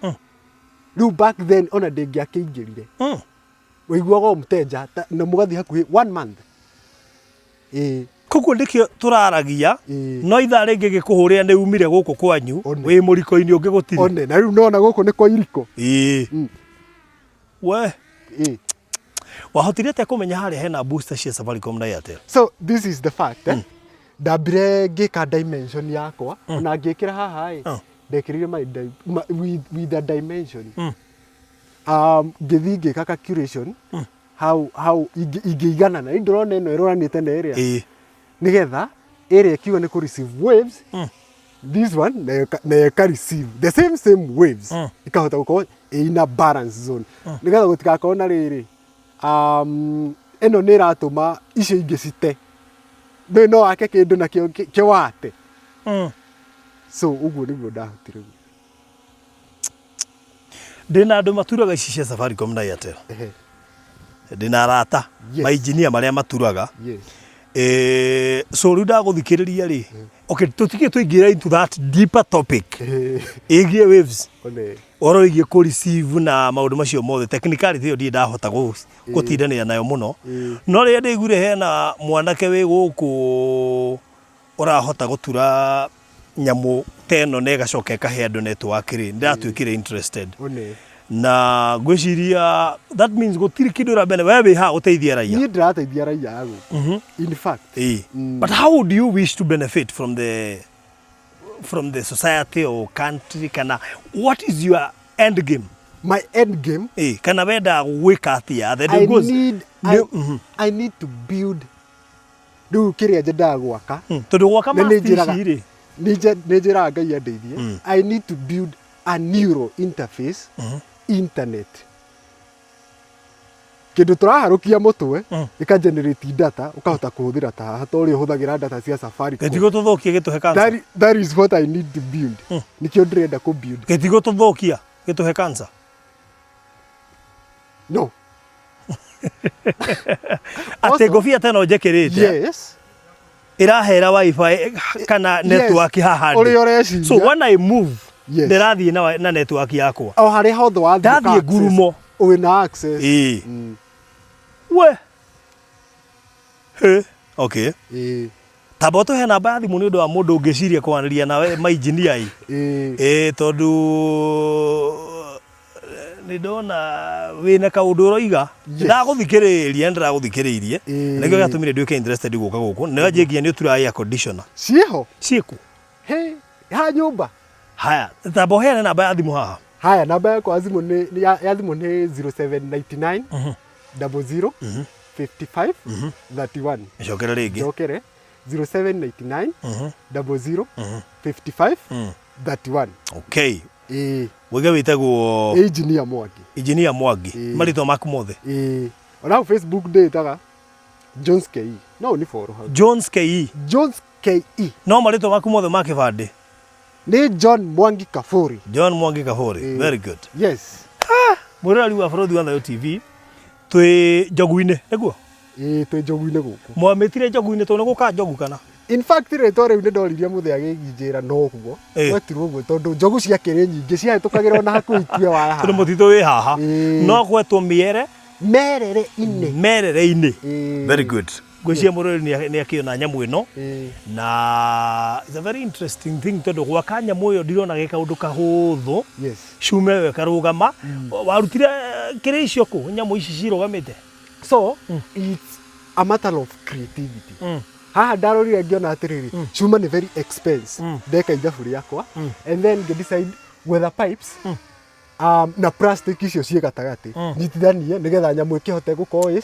rĩu back then ona ndĩngĩakĩingĩrire wĩiguaga mteja na mũgathi hakuhĩ 1 month. Koguo ndĩkĩo tũraragia no ithaa rĩngĩ gĩkũhũrĩra nĩ umire gũkũ kwanyu wĩ mũriko-inĩ ũngĩ gũtirĩ one na rĩu nona gũkũ nĩ kwa iriko we wahotire atĩa kũmenya harĩa hena booster cia Safaricom na Airtel? So this is the fact ndambire ngĩka dimension yakwa na ngĩkĩra haha ndekĩrire with the dimension ngĩthiĩ ngĩka calculation how ingĩigana na ndĩrona ĩno ĩroranĩte na ĩrĩa nĩgetha ĩrĩa ĩkiuga nĩ kũ receive waves this one na ĩka receive the same waves ikahota gũkorwo ĩna balance zone nĩgetha gũtigakorwo na rĩrĩ ĩno nĩ ĩratũma icio ingĩ cite no wake kĩndũ na kĩo wate. So ũguo nĩguo ndahotire. Ndĩna andũ maturaga ici cia Safaricom na Airtel. Ndĩna arata mainjinia marĩa maturaga. So rĩu ndagũthikĩrĩria rĩ okay tũtikĩ tũingĩra into that deeper topic ĩgiĩ waves oro ĩgiĩ kũ receive na maũndũ macio mothe technicality ĩyo ndiĩ ndahota gũtindanĩra nayo mũno no rĩrĩa ndĩiguire hena mwanake wĩ gũkũ ũrahota gũtura nyamũ teno na ĩgacoka ĩkahe andũ network rĩ ndatuĩkire interested na ngwĩciria that means gũtirĩ kĩndũ ũrambere wewe wĩ ha ũteithia raia. Niĩ ndĩrateithia raia gũkũ in fact but how do you wish to benefit from the society or country kana what is your end game? My end game kana wenda gwĩka atĩa I need to build rĩu kĩrĩa nyendaga gwaka tondũ gwaka mastici rĩ nĩ njĩraga Ngai andeithie I need to build a neural interface internet kĩndũ tũraharũkia mũtwe ĩka generate data ũkahota kũhũthĩra ta haha tondũ ũhũthagĩra data cia Safaricom. Gĩtigo tũthũkia gĩtũhe cancer. That is what I need to build. Nikĩo ndĩrenda kũ build. Gĩtigo tũthũkia gĩtũhe cancer. No. Atĩ ngobia teno njekĩrĩte. Yes. Ĩrahera wifi kana network haha. So when I move ndĩrathiĩ na network yakwa. O harĩa hothe wathiĩ ndathiĩ ngurumo wĩna access. We Okay. ĩ Tamba tũhe namba ya thimũ nĩ ũndũ wa mũndũ ũngĩciria kwanĩria nawe mainjinia ĩ tondũ nĩ ndona wĩna kaũndũ ũroiga ndagũthikĩrĩria ndĩragũthikĩrĩirie nĩkĩo gĩatũmire nduĩke interested gũka gũkũ nĩ wanjĩnginya nĩ ũtura air conditioner ciĩho ciĩkũ ha nyũmba. Haya tamba ũheane namba ya thimũ haha. Haya namba yakwa ya thimũ nĩ 0799 00 55 31. Icokera rĩngĩ. Njokere 0799 00 55 31. Okay. Wĩge wĩtagwo Engineer Mwangi. Engineer Mwangi. Marĩtwa maku mothe. Ona Facebook ndĩtaga Jones KE. No ni follow hau. Jones KE. Jones KE. No marĩtwa maku mothe ma kĩbandĩ. Nĩ John Mwangi Kaburi. John Mwangi Kaburi. Very good. Yes. Mũrori wa bũrũri wa Thayũ TV twĩ njogu-inĩ nĩguo? Twĩ njogu-inĩ gũkũ. Mwamĩtire njogu-inĩ tondũ nĩ gũka njogu kana? In fact rĩtwa rĩu nĩ ndoririe mũthĩ agĩnjĩra noguo. Gwetirwo ũguo tondũ njogu ciakĩrĩ nyingĩ ciahĩtũkagĩra ona hakuhĩ itue wa haha. Tondũ mũtitũ wĩ haha. No gwetwo mĩere merere-inĩ. Very good. Ngwĩciria mũrori nĩ akĩona nyamũ ĩno na it's a very interesting thing tondũ gwaka nyamũ ĩyo ndirona gĩ kaũndũ kahũthũ. Yes. Cume we karũgama warutire kĩrĩ icio kũ nyamũ ici cirũgamĩte. So it's a matter of creativity. Haha ndarorire ngiona atĩrĩrĩ cuma nĩ very expensive. Ndeka ithabu rĩakwa and then decide whether pipes na plastic icio ciĩ gatagatĩ nyitithanie nĩgetha nyamũ ĩkĩhote gũkorwo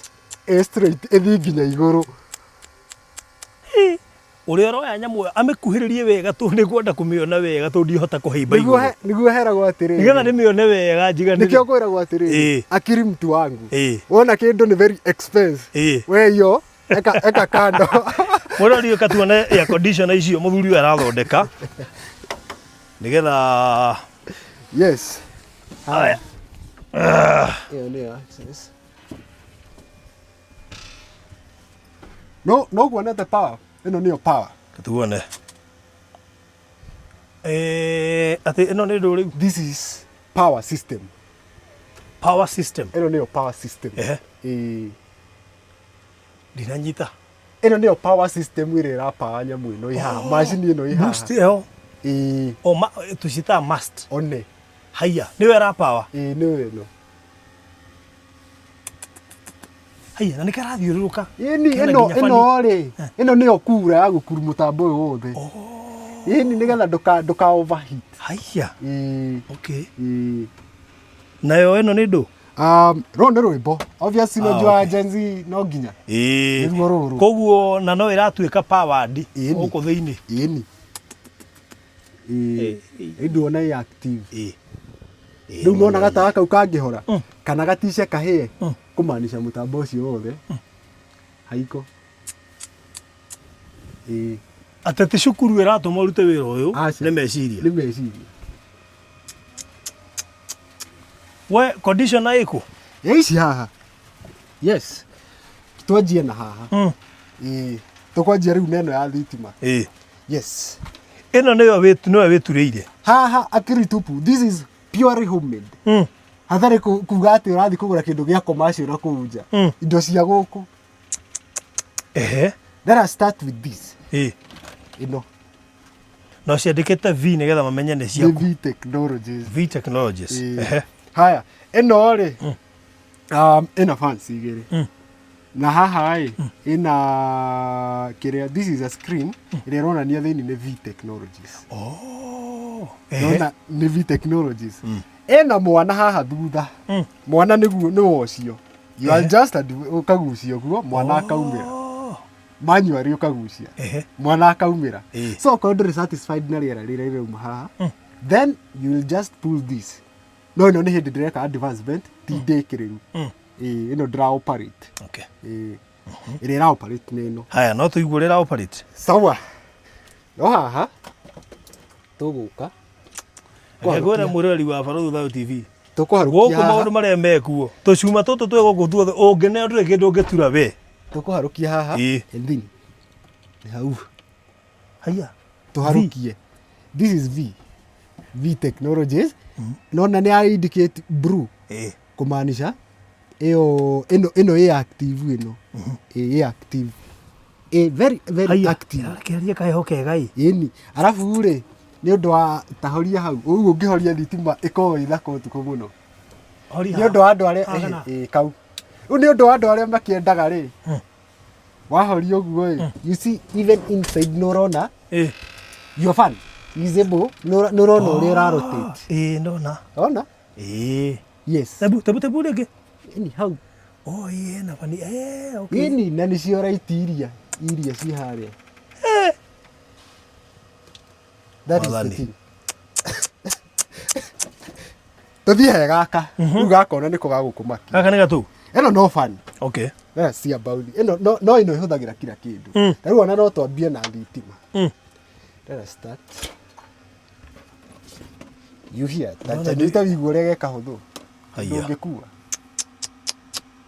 straight ĩthiĩ nginya igũrũ. Ũrĩa ũroya nyamũ ĩyo amĩkuhĩrĩrie wega tondũ nĩngwenda kũmĩona wega tondũ ndihota kũhaimba igũrũ. Nĩguo heragwo atĩrĩrĩ. Nĩgetha ndĩmĩone wega njiganĩre. Nĩkĩo kwĩragwo atĩrĩrĩ akiri mtu wangu. Wona kĩndũ nĩ very expensive. We yo eka kando. Mũrori ũka tuone air conditioner icio mũthuri ũyũ arathondeka. Nĩgetha yes. Haya. Ĩyo nĩyo access. No kuonete power. Ĩno nĩyo power. Tuone. Atĩ ĩno nĩ ndũ rĩu. This is power system. Power system. Ĩno nĩyo power system. Ndinanyita. Ĩno nĩyo power system ĩrĩa ĩrapawa nyamũ ĩno ihaha. Macini ĩno ihaha. Boost ĩyo. Tucita must. One. Haya, nĩyo ĩrapawa. Nĩyo ĩno. Haya, na nĩ karathiũrũrũka. Ĩno rĩ, ĩno nĩyo kura ya gũkuru mũtambo ũyũ wothe. Nĩgetha ndũka overheat. Haya. Okay. Nayo ĩno nĩ ndũ? Rũrũ nĩ rwĩmbo. Obviously najua Gen Z no nginya. Nĩruo rũrũ. Koguo na no ĩratuĩka powered gũkũ thĩinĩ. Nduona ĩ active. Rĩu nona gatawa kau kangĩhora kana gatice kahĩe kũmaanisha mũtambo ũcio wothe haiko. Atete cukuru ĩratũma ũrute wĩra ũyũ nĩ meciria. Nĩ meciria. We conditioner ĩkũ? Ici haha. Yes. Twanjie na haha. Tũkwanjia rĩu na ĩno ya thitima. Yes. Ĩno nĩyo wĩturĩire. Haha akiri tupu. This is purely homemade. Hatarĩ kuga atĩ ũrathiĩ kũgũra kĩndũ gĩa commercial na kũu nja. Indo cia gũkũ. Let us start with this. Ĩno. No ciandĩkĩte V nĩgetha mamenye nĩ ciaku. V Technologies. V Technologies. Haya, ĩno rĩ ĩna fans igĩrĩ. Na haha ĩna kĩrĩa this is a screen ĩrĩa ĩronania thĩinĩ nĩ V Technologies. Nona nĩ V Technologies. Ena mwana haha thutha. Mwana nĩguo ũcio. You are just ũkagucia ũguo mwana akaumĩra. Manually ũkagucia. Mwana akaumĩra. So okorwo ndũrĩ satisfied na rĩera rĩrĩa rĩrauma haha, then you will just pull this. No ĩno nĩ hĩndĩ ndĩreka advancement ti ndĩkĩrĩru. Ĩno ndĩra operate. Okay. Ĩrĩa ĩra operate nĩ ĩno. Haya no tũigue ũrĩa ĩra operate. Sawa. No haha tũgũka. Ngwĩra mũrori wa Barũthi Thayũ TV. Tũkũharũkia haha. Gũkũ maũndũ marĩa mekuo. Tũcuma tũtũ twĩ gũkũ tuothe ũngĩneo ndũrĩ kĩndũ ũngĩtura we. Tũkũharũkia haha. And then hau. Haya. Tũharũkie. This is V Technologies. Nona nĩ indicate blue. Kumaanisha ĩno ĩ active ĩno. Ĩ active. very active. Kiaria kaheho kegai. Yeni. Arabu rĩ nĩ ũndũ wa tahoria hau. Ũguo ũngĩhoria thitima ĩkorwo ĩthaka ũtukũ mũno. Nĩ ũndũ wa andũ arĩa kau. Rĩu nĩ ũndũ wa andũ arĩa makĩendaga rĩ. Wahoria ũguo ĩ. You see even inside nĩ ũrona. Your fan is able nĩ ũrona ũrĩa ĩrarotate. Ndona. Ona? Yes. Tabu rĩngĩ. Ni hau. Na fani. Okay. Yeni na nĩcio right iria ci harĩa. That is the thing. Tũthiĩ he gaka. Rĩu gakona nĩko gagũkũmaki. Gaka nĩ gatũ. Ĩno no fan. Okay. See about it. No ĩno ĩhũthagĩra kila kĩndũ. Rĩu ona no twambie na thitima. Let us start. You hear? Tanjita wĩigua ũrĩa gekahũthũ. Ndũngĩkua.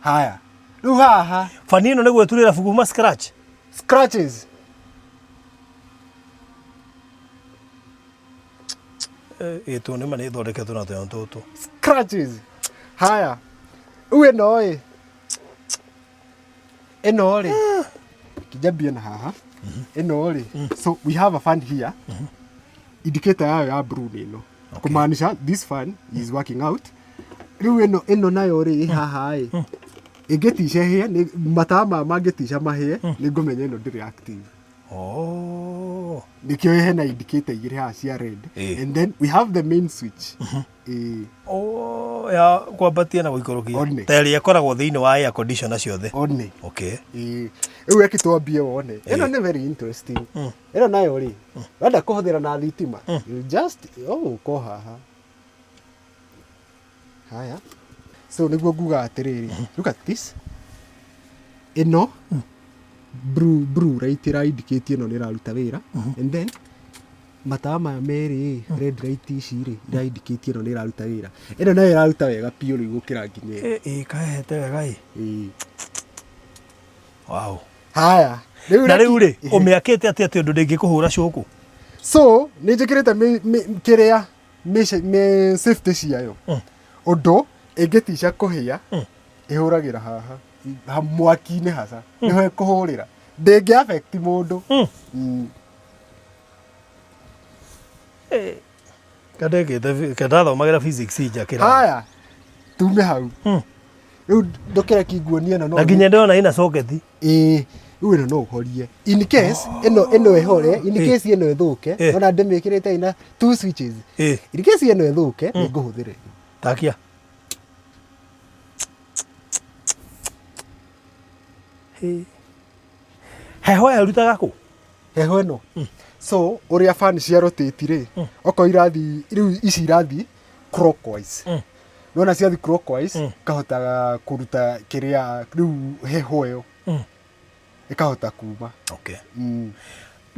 Haya. Rĩu haha. Fani ĩno nĩ gwĩturĩra buguma scratch. Scratches. Ĩtũ nĩ manĩ thondeketwo na tũnyamũ tũtũ. Scratches. Haya. Rĩu ĩno rĩ. Kijambia na haha. Ĩno rĩ. So we have a fan here. Indicator yayo ya blue ĩno. Kumaanisha this fan is working out. Rĩu ĩno nayo rĩ haha ĩ. Ĩngĩticia hĩa matawa mangĩticia mahĩe nĩngũmenya ĩno ndĩrĩ active. Nikio hena indicator igĩrĩ haha cia red. And then we have the main switch. Ya kwambatia na gũikũrũkia. Ta ĩrĩa ĩkoragwo thĩinĩ wa air conditioner ciothe. One. Okay. Rĩu ĩkĩtwambie wone. Ĩno nĩ very interesting. Ĩno nayo rĩ. Wenda kũhũthĩra na thitima. You just ko haha. Haya. So nĩguo nguga atĩrĩrĩ. Look at this. Ĩno blue right indicate ĩno nĩ ĩraruta wĩra. And then matawa maya merĩ red light ici rĩ indicate ĩno nĩ ĩraruta wĩra. Ĩno nayo ĩraruta wega piũ rĩu gũkĩra nginya. Kahete wega Wow. Haya. Na rĩu rĩ ũmĩakĩte atĩ ũndũ ndĩngĩkũhũra cũkũ. So nĩ njĩkĩrĩte kĩrĩa safety ciayo. Ũndũ ĩngĩticia kũhĩa ĩhũragĩra haha. Mwaki-inĩ haca. Nĩho ĩkũhũrĩra. Ndĩngĩ affect mũndũ. Kadathomagĩra physics njakĩra. Haya. Tume hau. Rĩu ndũkĩreki nguonie ĩno no. Na nginya ndĩrona ĩna socket. Rĩu ĩno no ũhorie. In case ĩno ĩhore, in case ĩno ĩthũke, ona ndĩmĩkĩrĩte ina two switches. In case ĩno ĩthũke, nĩngũhũthĩra. Takia. Heho yarutaga kũ? Heho ĩno. So ũrĩa fan cia rotate rĩ, okorwo irathi rĩu ici irathi clockwise. Nona ciathi clockwise kahotaga kũruta kĩrĩa rĩu heho ĩyo. Ĩkahota kuma. Okay.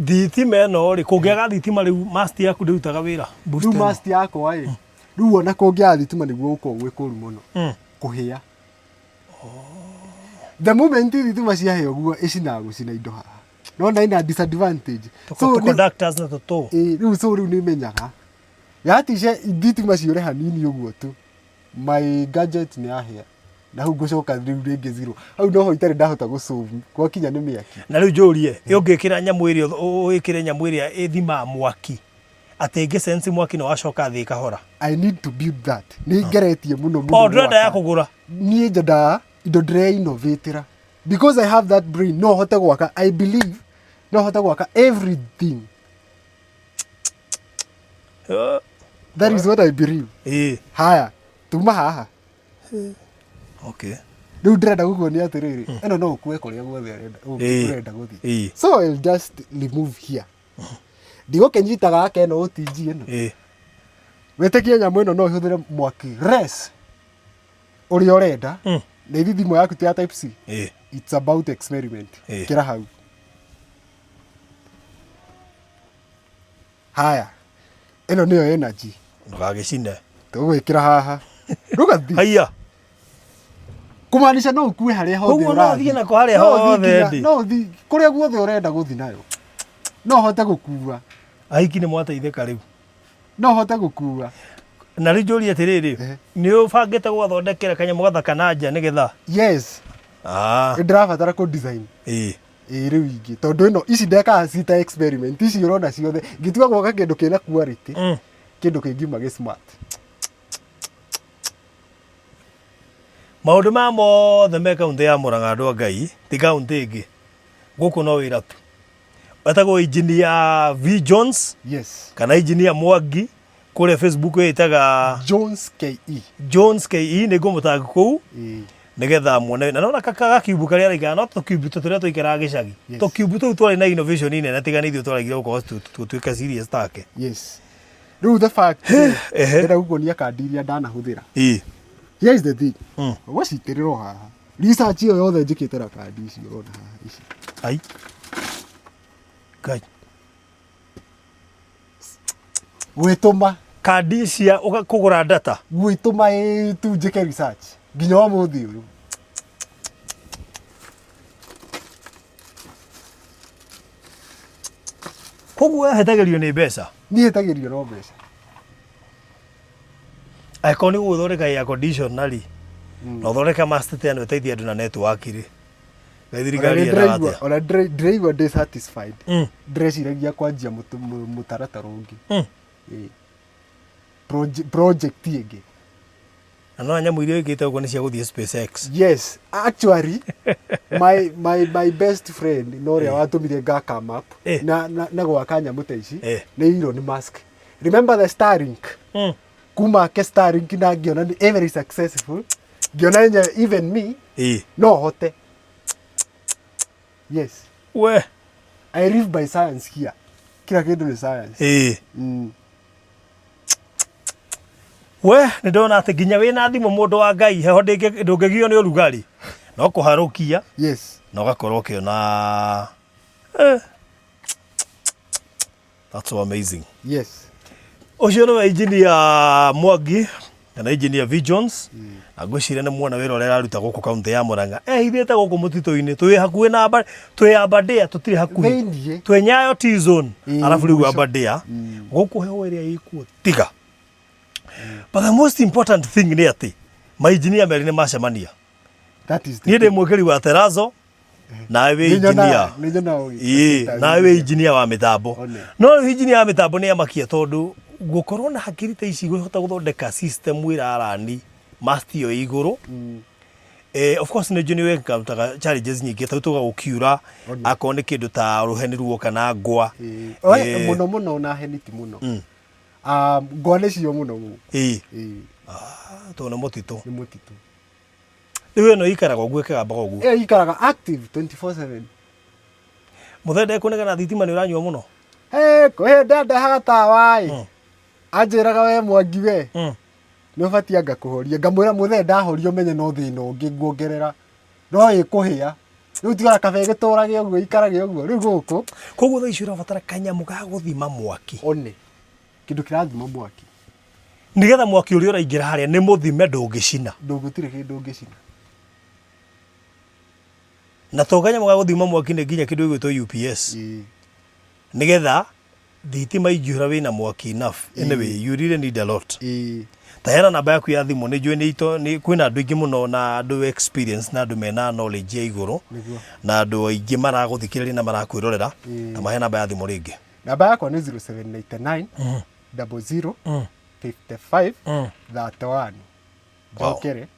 Thitima ĩno rĩ kũngĩaga thitima rĩu mast yaku ndĩrutaga wĩra. Rĩu mast yakwa rĩ rĩu ona kũngĩaga thitima nĩguo gũkorwo gwĩ kũru mũno. Kũhĩa. The moment thitima ciahĩa ũguo ĩcinaga gũcina indo haha. Nona ina disadvantage. So conductors na tũtũ. Rĩu rĩu nĩmenyaga. Yaticia thitima ciũre hanini ũguo tu. My gadget nĩ yahĩa. Na hau ngũcoka rĩu rĩngĩ zero. Hau noho itarĩ ndahota gũsolve. Gwakinya nĩ mĩaki. Na rĩu njũrie, ũngĩkĩra nyamũ ĩrĩa ũĩkĩre nyamũ ĩrĩa ĩthimaga mwaki. Atĩ ĩngĩ sense mwaki no wacoka thĩ kahora. I need to build that. Nĩ ngeretie mũno mũno. Ndĩrenda ya kũgũra. Niĩ nyendaga indo ndĩre-innovatĩra. Because I have that brain, no hote gwaka. I believe no hote gwaka everything. That is what I believe. Haya, tuma haha. Okay. Rĩu ndĩrenda gũkuonia atĩrĩrĩ, ĩno no ũkue kũrĩa guothe ũrenda gũthiĩ. So I'll just remove here. Ndigũkĩnyita gaka ĩno OTG ĩno. Wĩtĩkie nyamũ ĩno no ĩhũthĩre mwaki res ũrĩa ũrenda. Na hivi thimũ yaku ti ya type C. It's about experiment. Kĩra hau. Haya. Ĩno nĩyo energy. Ndũgagĩcine. Tũgwĩkĩra haha. Look at this. Haiya. Kumaanisha no ũkue harĩa hothe ũrathiĩ. No thiĩ nako harĩa hothe ndĩ. No thiĩ kũrĩa guothe ũrenda gũthiĩ nayo. No hote gũkua. Ahiki nĩ mwateithĩka rĩu. No hote gũkua. Na rĩu njũrie atĩrĩrĩ, nĩ ũbangĩte gwathondekera kanyamũ gathaka na nja nĩgetha. Yes. Ndĩrabatara kũ design. Riu ingi tondu ino ici ndeka cita experiment ici urona ciothe ngitua gwaka kindu kina quality kindu kingiuma gi smart. Maundu ma mothe me kaunti ya Murang'a andu a Ngai ti kaunti ingi guku no wira tu etagwo engineer V Jones Yes. kana engineer Mwangi kule Facebook itaga Jones KE ni ngumutanga kuu nigetha muone na nona kaka kiubu karia raiga no to kiubu turia tuikara gicagi to kiubu tu twari na innovation ine na tiganithio twaragire uko tutuika serious take. Yes. Riu the fact era gukonia kandi iria ndanahuthira. Here is the thing. Wacitiriro haha. Research iyo yothe njikite na kandi ici urona haha ici. Ai. Kai. Gwituma kandi cia kugura data. Gwituma tu njike research. Nginya wa muthi uyu. Koguo hetagerio ni mbeca. Ni hetagerio no mbeca. Aikoni guthoreka ya conditionally. No thoreka master tena uteithia andu na network ri. Thirikari ya atia. Ona driver dissatisfied. Ndreciragia kwanjia mutaratara ungi. Project ingi. Ano nyamu irio ikite uko ni cia guthie SpaceX. Yes, actually my best friend Noria watumire ngaka map na gwaka nyamu ta ici ni Elon Musk. Remember the Starlink? Kuma ke Starlink na ngiona ni very successful. Ngiona even me no hote. Yes. We I live by science here. Kila kindu ni science. We ni ndona ati nginya wina thimu mundu wa Ngai heho ndungigio ni urugari no kuharukia. Yes. No gakorwo kiona that's so amazing. Yes. Ucio no engineer Mwangi kana engineer V Jones na gwiciria ni muona wira uria aruta guku kaunti ya Murang'a ithite guku mutito-ini twi hakuhi na twi Aberdare tutiri hakuhi twi Nyayo T zone arafu riu Aberdare guku heho iria ikuo tiga. But the most important thing ni ati ma engineer meri ni macemania. That is ni ndi mwikiri wa terazo na we engineer na we engineer wa mitambo no engineer wa mitambo ni amakia tondu gukorwo na hakiri ta ici guhota guthondeka system wira arani master yo iguru. Of course ni junior encounter challenges nyingi tuga gukiura akone kindu ta ruheni ruo kana ngwa muno na heniti muno. Ngwane cio muno mu. To na motito. Ni motito. Riu no ikaraga gwikaga mbaga guo. Ikaraga active 24/7. Muthende kunegana thitima ni uranyua muno. Ko ndende hagatawa anjiraga we Mwangi we. Ni ubati anga kuhoria ngamwira muthende ahorio menye no thina ungi nguongerera. No ikuhia. Riu tigara kabe giturage uguo ikarage uguo riu guku. Koguo thaici urabatara kanyamu ga guthima mwaki. One. Kindu kirathima mwaki. Nigetha mwaki uria uraingira haria ni muthime ndungicina. Ndungutire kindu ungicina. Na to kanyamu ga guthima mwaki ni nginya kindu igwitwo UPS. Nigetha thitima ingihura wina mwaki enough. Anyway, you really need a lot. Tahera namba yaku ya thimu ni njui ni kwina andu ingi muno na andu experience na andu mena knowledge ya iguru na andu aingi maraguthikiriria na marakwirorera na mahe namba ya thimu ringi. Namba yakwa ni 0799 00 55 31. Jokere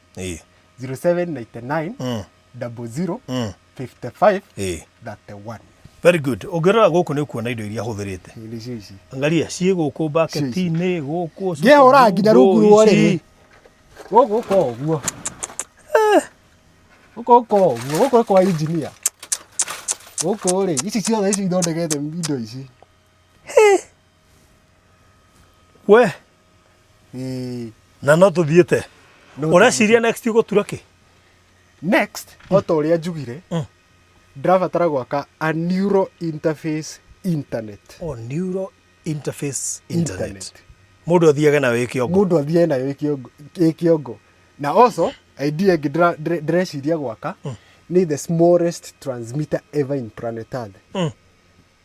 0799 00 55 31. Very good. Ongerera guku ni kuona indo iria huthirite. Angalia cie guku bucket-ini guku. Ngehora nginya rungu ruore. Guku koguo. Guku kwa engineer. Guku ri ici ciothe ici ithondekete indo ici. We na no tuthiete ureciria next ugutura ki next oto uria njugire ndirabatara gwaka a neural interface internet. Neural interface internet. Mundu athiaga na we kiongo. Mundu athiaga na we kiongo. Na also idea ndreciria gwaka ni the smallest transmitter ever in planet Earth.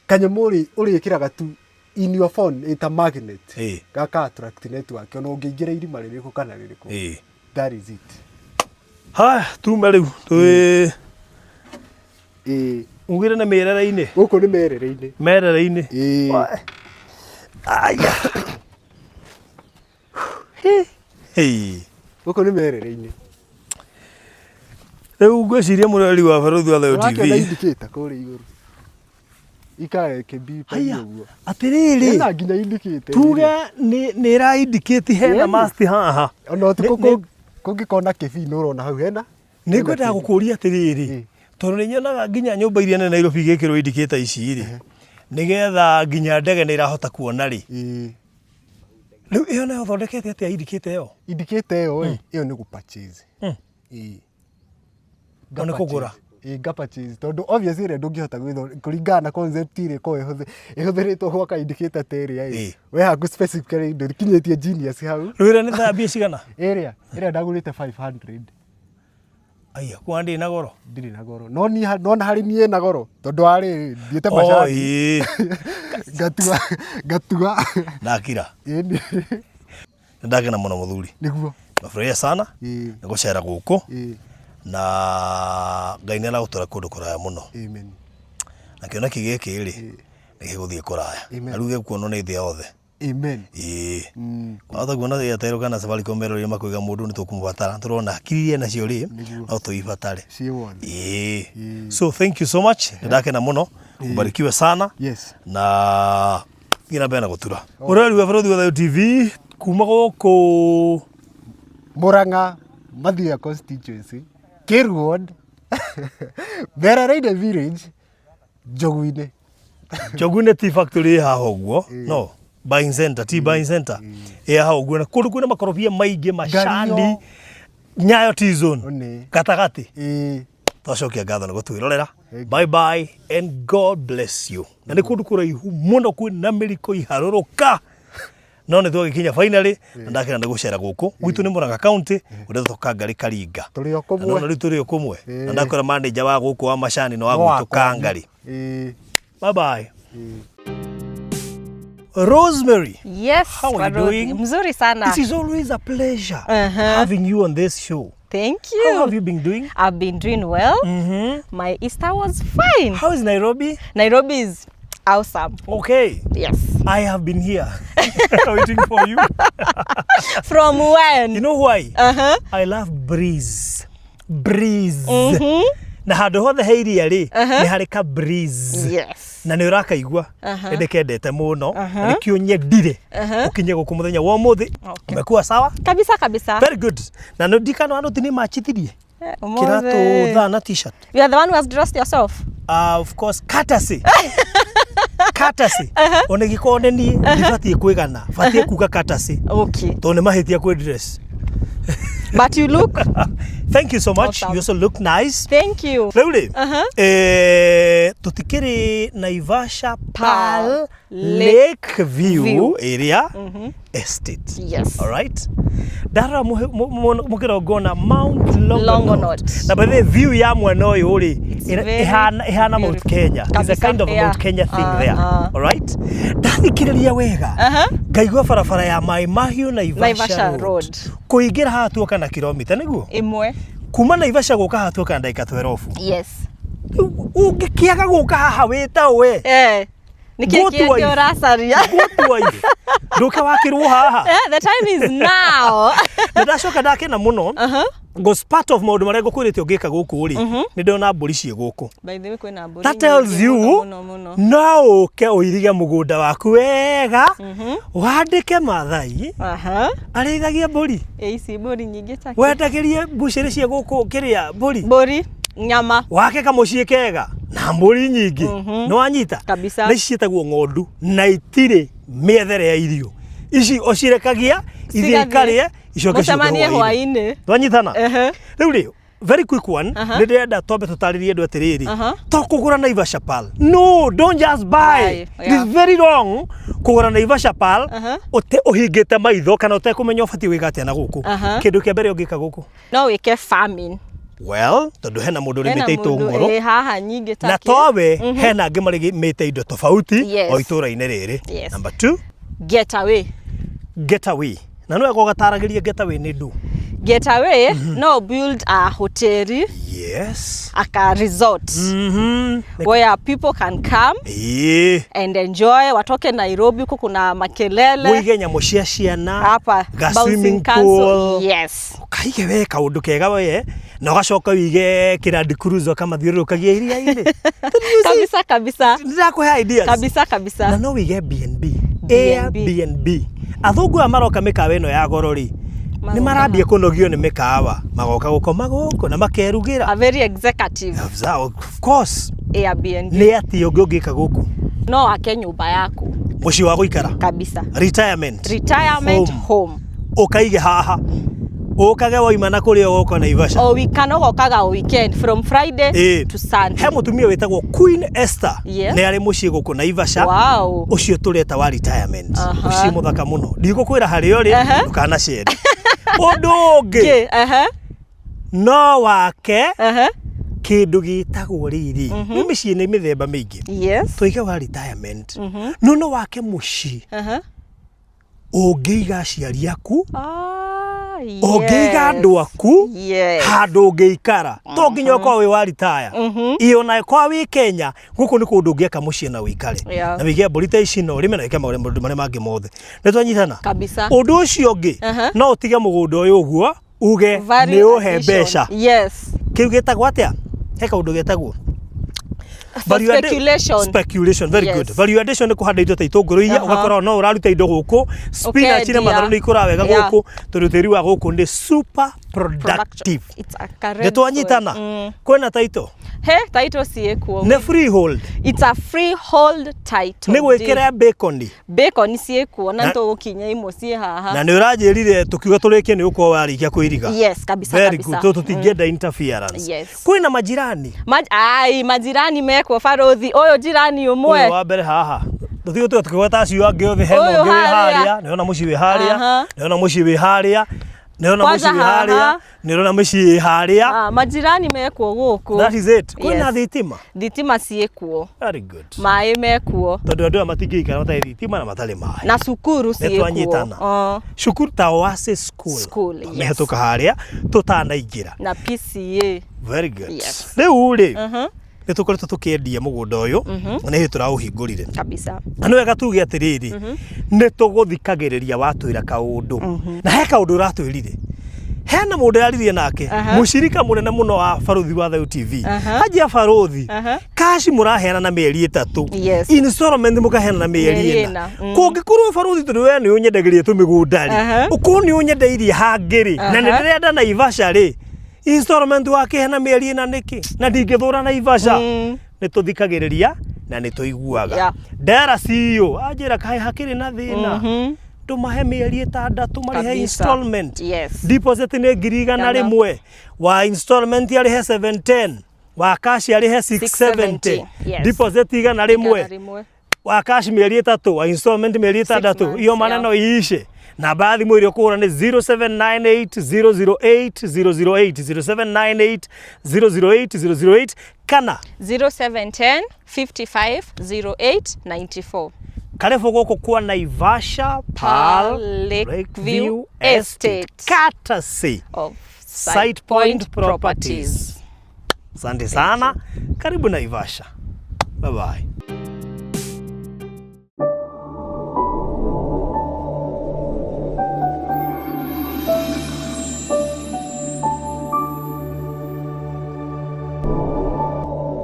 Kanyamuri urikiraga tu in your phone it's a magnet. Gaka attract network ono ungiingira irima ririku kana ririku. That is it. Ha tu meriu tu Ugire na merera-ini. Guku ni merera-ini. Merera-ini. Aya. Hey. Guku ni merera-ini. Riu ngwiciria mureri wa Baruthi wa Thayo TV. Wake na indicator kuri iguru. Ikae kebi pa uguo. Atiriri. Ena nginya indicator. Tuga ni ra indicate hena mast haha. Ono tuko kungikona kebi no urona hau hena. Ni ngwenda gukuria atiriri. Tondu ni nyonaga nginya nyumba iria nene Nairobi igikirwo indicator ici ri. Nigetha nginya ndege ni irahota kuona ri. Riu iyo nayo thondekete atia indicator iyo? Indicator iyo iyo ni gu purchase. Ona kugura. Ga purchase tondu obviously re ndungihota kuringana na concept ire ko ihuthiritwo gwaka indicator area we haku specifically ndurikinyitie genius hau. Rwira ni thambia cigana? Area ndagurite 500. Aya kwandi na goro. Ndiri na goro. No na hari nie na goro tondu ari thiete macani. Gatua. Nakira. Indi. Ndagena muno muthuri. Niguo. Nafurahia sana. Nigucera guku. Na Ngai ni aragutura kundu kuraya muno. Amen. Na kioneki giki ri ni giguthie kuraya. Na riu gikuonwo ni thii yothe. Amen. Kwatha kuona Airtel kana Safaricom merori makuiga mundu ni tukumubatara turona akiririe nacio ri no tuibatare. So thank you so much. Ndakena muno. Ubarikiwe sana. Yes. Na ngina bena gutura. Mureri wa Baruthi wa Thayo TV kuma guku Murang'a Mathioya constituency. Kiru ward. Beraraine village. Njogu-ini. Njogu-ini tea factory haha uguo. No. Buying center, tea buying center. Haha uguo na kundu kwina makorobia maingi macani. Nyayo tea zone. Gatagati. Twacokia ngatho ni gutwirorera. Bye bye and God bless you. Na ni kundu kuraihu muno kwina miriko iharuruka. No ni twagikinya finally ndakira ndigucera guku gwitu ni Murang'a county urethoka ngari Karinga turi okumwe na turi okumwe na ndakora manager wa guku wa macani no wa gwitu Kangari. Bye bye. Rosemary. Yes, how are you doing? Mzuri sana. It is always a pleasure having you on this show. Thank you. How have you been doing? I've been doing well. My Easter was fine. How is Nairobi? Nairobi is awesome. Okay. Yes. I have been here waiting for you. From when? You know why? I love breeze. Breeze. Na handu hothe he iria ri ni hari ka breeze. Yes. Na ni urakaigua ndekendete muno nikio nyendire ukinye guku muthenya wa umuthi umekuwa sawa kabisa kabisa. Very good. Na no dikano anu tini machithirie kiratu thana t-shirt. You are the one who has dressed yourself? Of course, courtesy. Courtesy. Onegikone ni ndibati kwigana bati kuga courtesy. Okay. Tone mahitia kwe dress. But you look. Thank you so much. You also look nice. Thank you. Really? Tutikiri Naivasha Pearl Lake View area estate. Yes. All right. Dara mukira gona Mount Longonot. Na by the view ya mwena uyu uri ihana Mount Kenya. It's a kind of a Mount Kenya thing there. All right. Ndathikiriria wega. Ngaigua barabara ya Mai Mahiu Naivasha Road. Kuingira haha tuoka na kilomita niguo? Imwe. Kuma Naivasha guka haha tuoka ndagika 12. Yes. Ungikiaga guka haha wita we. Nikikia rasaria. Nduka wakirwo haha. The time is now. Ndacoka ndakena muno. Because part of maundu maria ngukwirite ungika guku ri ni ndona mburi cie guku. By the way kwina mburi. That tells you no uke uirige mugunda waku wega wandike mathai arigagia mburi. Ici mburi nyingi take. Wendagirie mbuciri cie guku kiria mburi. Mburi nyama wake kamucie kega na mburi nyingi no wanyita kabisa. Na ici cietagwo ng'ondu na itire miethere ya irio ici ocirekagia ithikarie icoke cemanie hwaini twanyitana. Riu ri very quick one ndirenda twambe tutaririe andu atiriri to kugura Naivasha Pearl. No, don't just buy. It is very wrong kugura Naivasha Pearl uti uhingite maitho kana utekumenya ubati wiga atia na guku kindu kia mbere ungika guku no wike farming. Well, tondu hena mundu rimite itunguru haha nyingi take na towe hena angi marimite indo tofauti o itura-ini riri. Number 2, get away. Get away. Na no gataragiria Getaway ni ndu. Getaway no build a hotel. Yes. A resort. Where people can come and enjoy. Watoke Nairobi huko kuna makelele. Uige nyamo cia ciana. Hapa swimming pool. Yes. Kaige we kaundu kega we na ugacoka wige kirandi cruise kama thiurukagia iria ile. Kabisa. Ndirakuhe ideas. Kabisa. Na no wige B&B. Airbnb. Athungu amaroka mikawa ino ya goro ri. Ni marambia kunogio ni mikawa. Magoka gukoma guku na makerugira. A very executive. Of course. Airbnb. Ni ati ungika guku. No ake nyumba yaku. Muci wa guikara. Kabisa. Retirement home. Ukaige haha. Ukage waimana kuri ogoko Naivasha. O wikano gokaga o weekend from Friday to Sunday. He mutumia wetagwo Queen Esther. Yes. Ni ari muci guku Naivasha. Wow. Ucio tureta wa retirement. Uci muthaka muno. Ndigukwira hari uri ukana share. Undu ungi. No wake. Kindu gitagwo riri. Mimicii ni mithemba mingi. Yes. Tuige wa retirement. No wake muci. Ungiiga aciari aku. Ungiiga andu aku. Handu ungiikara. To nginya ukorwo wi wa retire. Iyo na kwa wi Kenya guku ni kundu ungiaka mucii na wikare. Na wige mburi ici no rime na wike maundu maria mangi mothe. Ni twanyitana. Kabisa. Undu ucio ungi no utige mugunda uyu uguo uge ni uhe mbeca. Yes. Kiu getagwo atia? He kaundu getagwo speculation. Very good. Value addition ni kuhanda indo ta itunguru iria ugakora no uraruta indo guku spinach na matharũ ni ikura wega guku turuteri wa guku ni super productive. It's a current. Nitwanyitana. Kwena title. Title si ekuo. Ne freehold. It's a freehold title. Ni gwikira bacon. Bacon si ekuo na to gukinya imo si haha. Na ni uranjirire tukiuga turikie ni uko warikia kuiriga. Yes, kabisa. Very good. Tutingenda interference. Yes. Kwina majirani. Majirani meko farothi oyo jirani umwe. Oyo wa mbere haha. Tuthigo tukigweta acio angi othe heno ngi wi haria. Niona muci wi haria. Niona muci wi haria. Niona muci wi haria. Niona muci wi haria. Majirani meko guku. That is it. Kwina thitima. Thitima si ekuo. Very good. Mai mekuo. Tondu andu matingikara matari thitima na matari mai. Na cukuru si ekuo. Cukuru ta Oasis School. Mehituka haria tutanaingira. Na PCA. Very good. Yes. Riu ri. Ni tukoretwo tukiendia mugunda uyu na ni turauhingurire kabisa. Na no wega tuge atiriri ni tuguthikagiriria watwira kaundu na he kaundu uratwirire hena mundu yaririe nake mushirika munene muno wa Baruthi wa Thayũ TV hajia Baruthi kashi muraheana na mieri 3 installment mukaheana na mieri 4 kungikorwo Baruthi tundu we ni unyendagirie tumigundari uko ni unyendeirie hangiri na ni ndirenda Naivasha ri installment wake hena mieri 4 niki na ndingithura Naivasha ni tuthikagiriria na ni tuiguaga ndera CEO ajira kai hakiri na thina tumahe mieri 6 marihe installment. Deposit ni ngiriga rimwe wa installment yarihe 710 wa cash yarihe 670 deposit igana rimwe wa cash mieri 3 wa installment mieri 6 iyo maneno iishe. Na baadhi mwiri okura ni 0798008008 0798008008 kana 0710550894. Karibu guku kwa Naivasha Lakeview Estate courtesy of Site Point Properties. Asante sana. Karibu Naivasha. Bye bye.